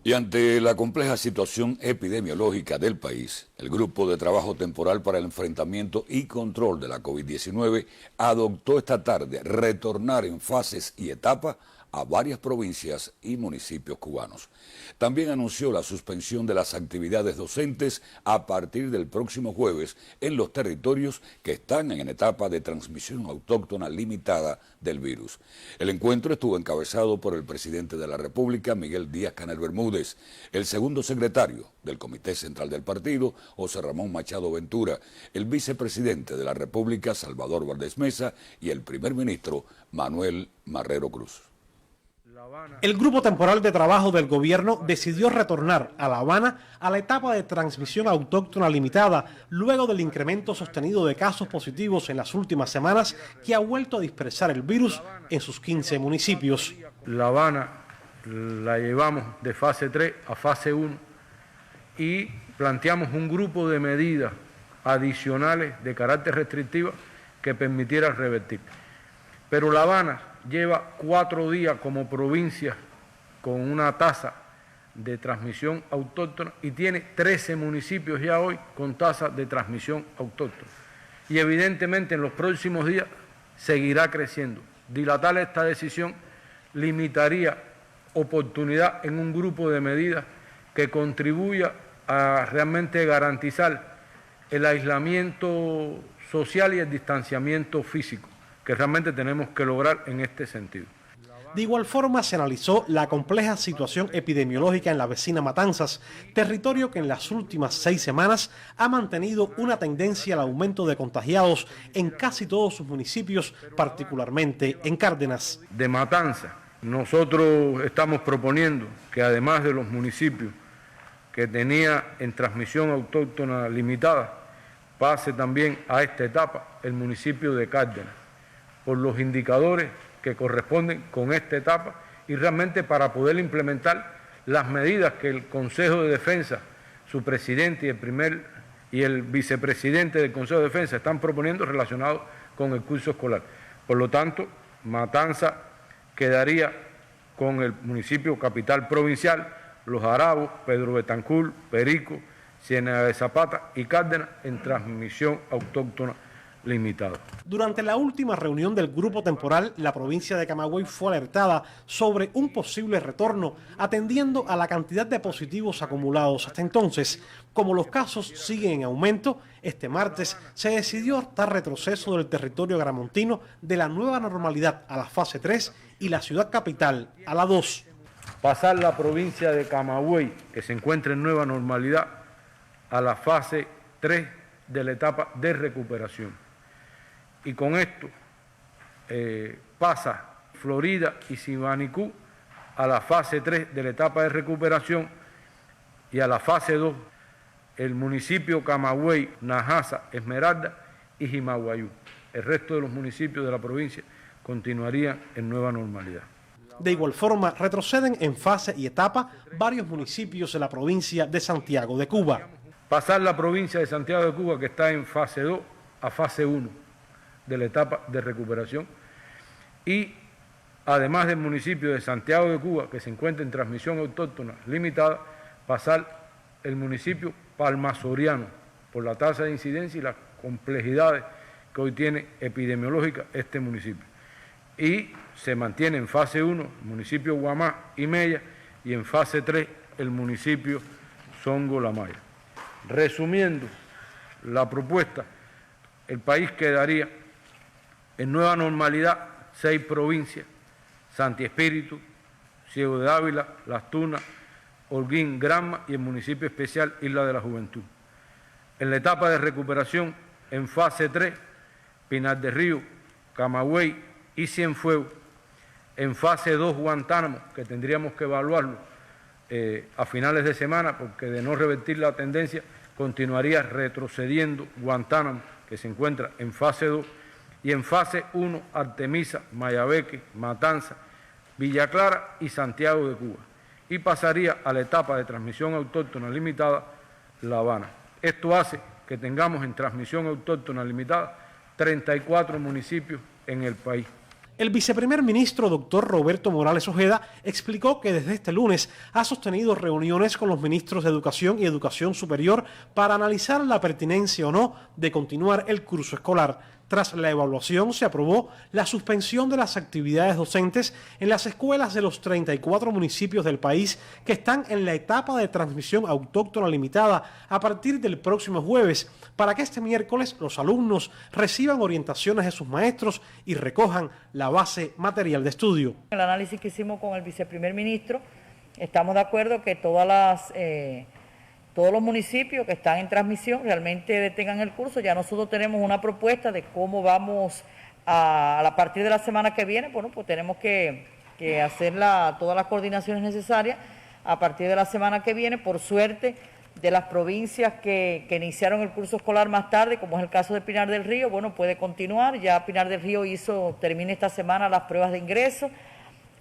Y ante la compleja situación epidemiológica del país, el Grupo de Trabajo Temporal para el Enfrentamiento y Control de la COVID-19 adoptó esta tarde retornar en fases y etapas a varias provincias y municipios cubanos. También anunció la suspensión de las actividades docentes a partir del próximo jueves en los territorios que están en etapa de transmisión autóctona limitada del virus. El encuentro estuvo encabezado por el presidente de la República, Miguel Díaz-Canel Bermúdez, el segundo secretario del Comité Central del Partido, José Ramón Machado Ventura, el vicepresidente de la República, Salvador Valdés Mesa, y el primer ministro, Manuel Marrero Cruz. El Grupo Temporal de Trabajo del Gobierno decidió retornar a La Habana a la etapa de transmisión autóctona limitada, luego del incremento sostenido de casos positivos en las últimas semanas que ha vuelto a dispersar el virus en sus 15 municipios. La Habana la llevamos de fase 3 a fase 1 y planteamos un grupo de medidas adicionales de carácter restrictivo que permitiera revertir. Pero La Habana lleva 4 días como provincia con una tasa de transmisión autóctona y tiene 13 municipios ya hoy con tasa de transmisión autóctona. Y evidentemente en los próximos días seguirá creciendo. Dilatar esta decisión limitaría oportunidad en un grupo de medidas que contribuya a realmente garantizar el aislamiento social y el distanciamiento físico que realmente tenemos que lograr en este sentido. De igual forma se analizó la compleja situación epidemiológica en la vecina Matanzas, territorio que en las últimas 6 semanas ha mantenido una tendencia al aumento de contagiados en casi todos sus municipios, particularmente en Cárdenas. De Matanzas, nosotros estamos proponiendo que además de los municipios que tenía en transmisión autóctona limitada, pase también a esta etapa el municipio de Cárdenas, por los indicadores que corresponden con esta etapa y realmente para poder implementar las medidas que el Consejo de Defensa, su presidente y el vicepresidente del Consejo de Defensa están proponiendo relacionados con el curso escolar. Por lo tanto, Matanzas quedaría con el municipio capital provincial, Los Arabos, Pedro Betancur, Perico, Ciénaga de Zapata y Cárdenas en transmisión autóctona limitado. Durante la última reunión del grupo temporal, la provincia de Camagüey fue alertada sobre un posible retorno, atendiendo a la cantidad de positivos acumulados hasta entonces. Como los casos siguen en aumento, este martes se decidió optar retroceso del territorio gramontino de la nueva normalidad a la fase 3 y la ciudad capital a la 2. Pasar la provincia de Camagüey, que se encuentra en nueva normalidad, a la fase 3 de la etapa de recuperación. Y con esto pasa Florida y Sibanicú a la fase 3 de la etapa de recuperación y a la fase 2 el municipio Camagüey, Najasa, Esmeralda y Jimaguayú. El resto de los municipios de la provincia continuarían en nueva normalidad. De igual forma, retroceden en fase y etapa varios municipios de la provincia de Santiago de Cuba. Pasar la provincia de Santiago de Cuba, que está en fase 2, a fase 1 de la etapa de recuperación, y además del municipio de Santiago de Cuba, que se encuentra en transmisión autóctona limitada, pasar el municipio palmasoriano por la tasa de incidencia y las complejidades que hoy tiene epidemiológica este municipio. Y se mantiene en fase 1 el municipio Guamá y Mella y en fase 3 el municipio Songo La Maya. Resumiendo la propuesta, el país quedaría en nueva normalidad 6 provincias: Santi Espíritu, Ciego de Ávila, Las Tunas, Holguín, Granma y el municipio especial Isla de la Juventud. En la etapa de recuperación, en fase 3, Pinar del Río, Camagüey y Cienfuegos. En fase 2, Guantánamo, que tendríamos que evaluarlo a finales de semana, porque de no revertir la tendencia, continuaría retrocediendo Guantánamo, que se encuentra en fase 2, y en fase 1, Artemisa, Mayabeque, Matanza, Villa Clara y Santiago de Cuba. Y pasaría a la etapa de transmisión autóctona limitada, La Habana. Esto hace que tengamos en transmisión autóctona limitada 34 municipios en el país. El viceprimer ministro, doctor Roberto Morales Ojeda, explicó que desde este lunes ha sostenido reuniones con los ministros de Educación y Educación Superior para analizar la pertinencia o no de continuar el curso escolar. Tras la evaluación se aprobó la suspensión de las actividades docentes en las escuelas de los 34 municipios del país que están en la etapa de transmisión autóctona limitada a partir del próximo jueves, para que este miércoles los alumnos reciban orientaciones de sus maestros y recojan la base material de estudio. El análisis que hicimos con el viceprimer ministro, estamos de acuerdo que todos los municipios que están en transmisión realmente detengan el curso. Ya nosotros tenemos una propuesta de cómo vamos a partir de la semana que viene. Bueno, pues tenemos que hacer todas las coordinaciones necesarias a partir de la semana que viene. Por suerte, de las provincias que iniciaron el curso escolar más tarde, como es el caso de Pinar del Río, bueno, puede continuar. Ya Pinar del Río termina esta semana las pruebas de ingreso,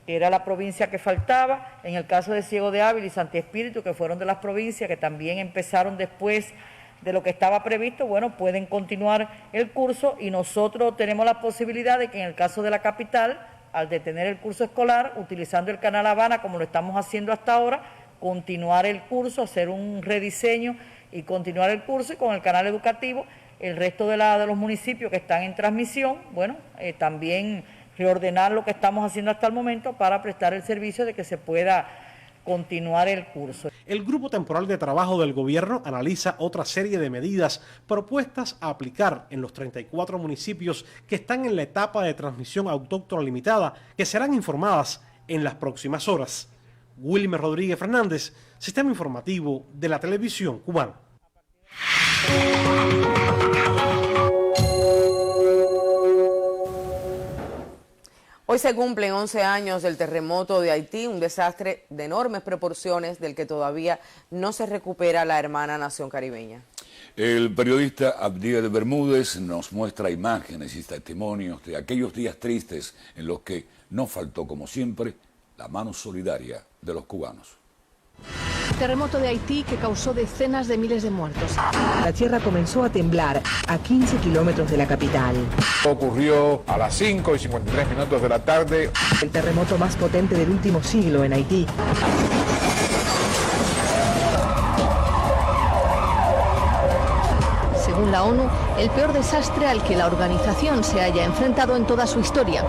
que era la provincia que faltaba. En el caso de Ciego de Ávila y Santi Espíritu, que fueron de las provincias que también empezaron después de lo que estaba previsto, bueno, pueden continuar el curso, y nosotros tenemos la posibilidad de que en el caso de la capital, al detener el curso escolar, utilizando el canal Habana como lo estamos haciendo hasta ahora, continuar el curso, hacer un rediseño y continuar el curso, y con el canal educativo, el resto de los municipios que están en transmisión, bueno, también reordenar lo que estamos haciendo hasta el momento para prestar el servicio de que se pueda continuar el curso. El Grupo Temporal de Trabajo del Gobierno analiza otra serie de medidas propuestas a aplicar en los 34 municipios que están en la etapa de transmisión autóctona limitada, que serán informadas en las próximas horas. Wilmer Rodríguez Fernández, Sistema Informativo de la Televisión Cubana. Hoy se cumplen 11 años del terremoto de Haití, un desastre de enormes proporciones del que todavía no se recupera la hermana nación caribeña. El periodista Abdiel Bermúdez nos muestra imágenes y testimonios de aquellos días tristes en los que no faltó, como siempre, la mano solidaria de los cubanos. Terremoto de Haití que causó decenas de miles de muertos. La tierra comenzó a temblar a 15 kilómetros de la capital. Ocurrió a las 5:53 de la tarde. El terremoto más potente del último siglo en Haití. Según la ONU, el peor desastre al que la organización se haya enfrentado en toda su historia.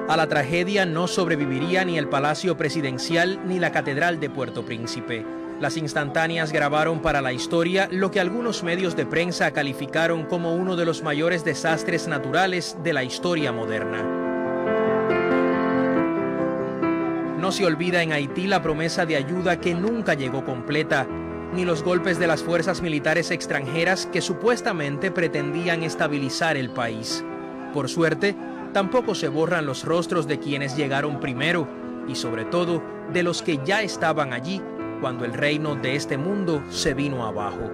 A la tragedia no sobreviviría ni el Palacio Presidencial ni la Catedral de Puerto Príncipe. Las instantáneas grabaron para la historia lo que algunos medios de prensa calificaron como uno de los mayores desastres naturales de la historia moderna. No se olvida en Haití la promesa de ayuda que nunca llegó completa, ni los golpes de las fuerzas militares extranjeras que supuestamente pretendían estabilizar el país. Por suerte, tampoco se borran los rostros de quienes llegaron primero y sobre todo de los que ya estaban allí cuando el reino de este mundo se vino abajo.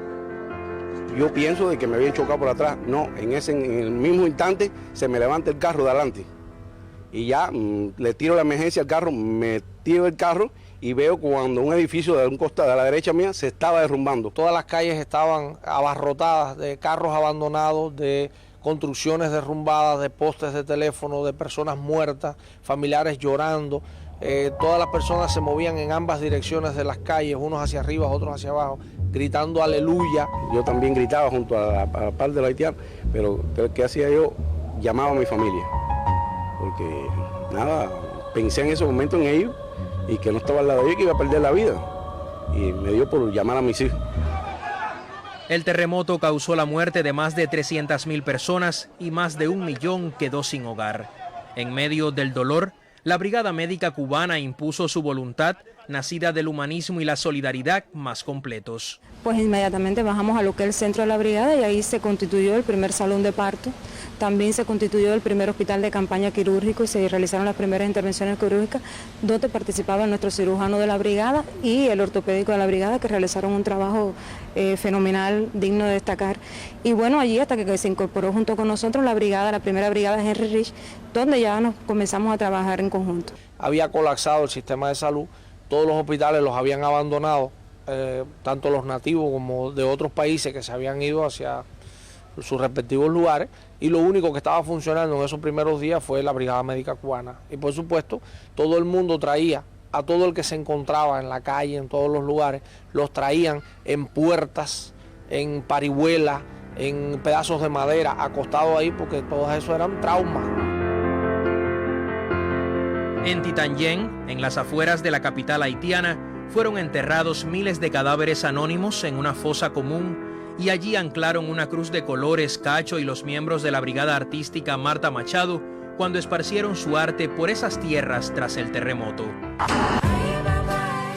Yo pienso de que me habían chocado por atrás. No, en el mismo instante se me levanta el carro de adelante y ya le tiro la emergencia al carro, me tiro el carro y veo cuando un edificio de un costado de la derecha mía se estaba derrumbando. Todas las calles estaban abarrotadas de carros abandonados, de construcciones derrumbadas, de postes de teléfono, de personas muertas, familiares llorando. Todas las personas se movían en ambas direcciones de las calles, unos hacia arriba, otros hacia abajo, gritando aleluya. Yo también gritaba junto a la par de los haitianos, pero ¿qué hacía yo? Llamaba a mi familia, porque nada, pensé en ese momento en ellos y que no estaba al lado de ellos, que iba a perder la vida. Y me dio por llamar a mis hijos. El terremoto causó la muerte de más de 300.000 personas y más de 1 millón quedó sin hogar. En medio del dolor, la Brigada Médica Cubana impuso su voluntad, nacida del humanismo y la solidaridad más completos. Pues inmediatamente bajamos a lo que es el centro de la brigada y ahí se constituyó el primer salón de parto. También se constituyó el primer hospital de campaña quirúrgico y se realizaron las primeras intervenciones quirúrgicas donde participaban nuestro cirujano de la brigada y el ortopédico de la brigada, que realizaron un trabajo fenomenal, digno de destacar. Y bueno, allí hasta que se incorporó junto con nosotros la brigada, la primera brigada de Henry Rich, donde ya nos comenzamos a trabajar en conjunto. Había colapsado el sistema de salud, todos los hospitales los habían abandonado, tanto los nativos como de otros países que se habían ido hacia sus respectivos lugares, y lo único que estaba funcionando en esos primeros días fue la Brigada Médica Cubana. Y por supuesto, todo el mundo traía a todo el que se encontraba en la calle, en todos los lugares, los traían en puertas, en parihuelas, en pedazos de madera, acostados ahí, porque todos esos eran traumas. En Titanyén, en las afueras de la capital haitiana, fueron enterrados miles de cadáveres anónimos en una fosa común, y allí anclaron una cruz de colores Cacho y los miembros de la brigada artística Marta Machado cuando esparcieron su arte por esas tierras tras el terremoto.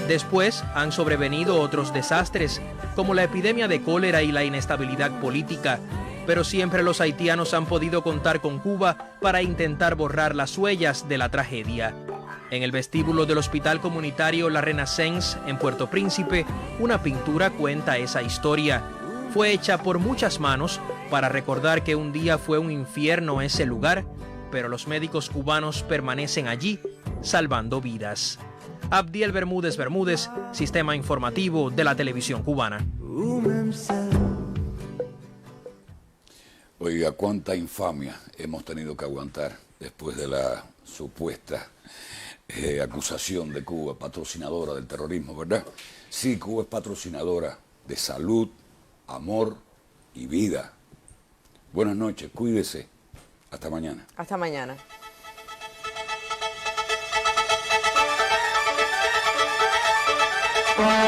Después han sobrevenido otros desastres, como la epidemia de cólera y la inestabilidad política, pero siempre los haitianos han podido contar con Cuba para intentar borrar las huellas de la tragedia. En el vestíbulo del Hospital Comunitario La Renaissance, en Puerto Príncipe, una pintura cuenta esa historia. Fue hecha por muchas manos para recordar que un día fue un infierno ese lugar, pero los médicos cubanos permanecen allí, salvando vidas. Abdiel Bermúdez Bermúdez, Sistema Informativo de la Televisión Cubana. Oiga, cuánta infamia hemos tenido que aguantar después de la supuesta acusación de Cuba, patrocinadora del terrorismo, ¿verdad? Sí, Cuba es patrocinadora de salud, amor y vida. Buenas noches, cuídese. Hasta mañana. Hasta mañana. Oh.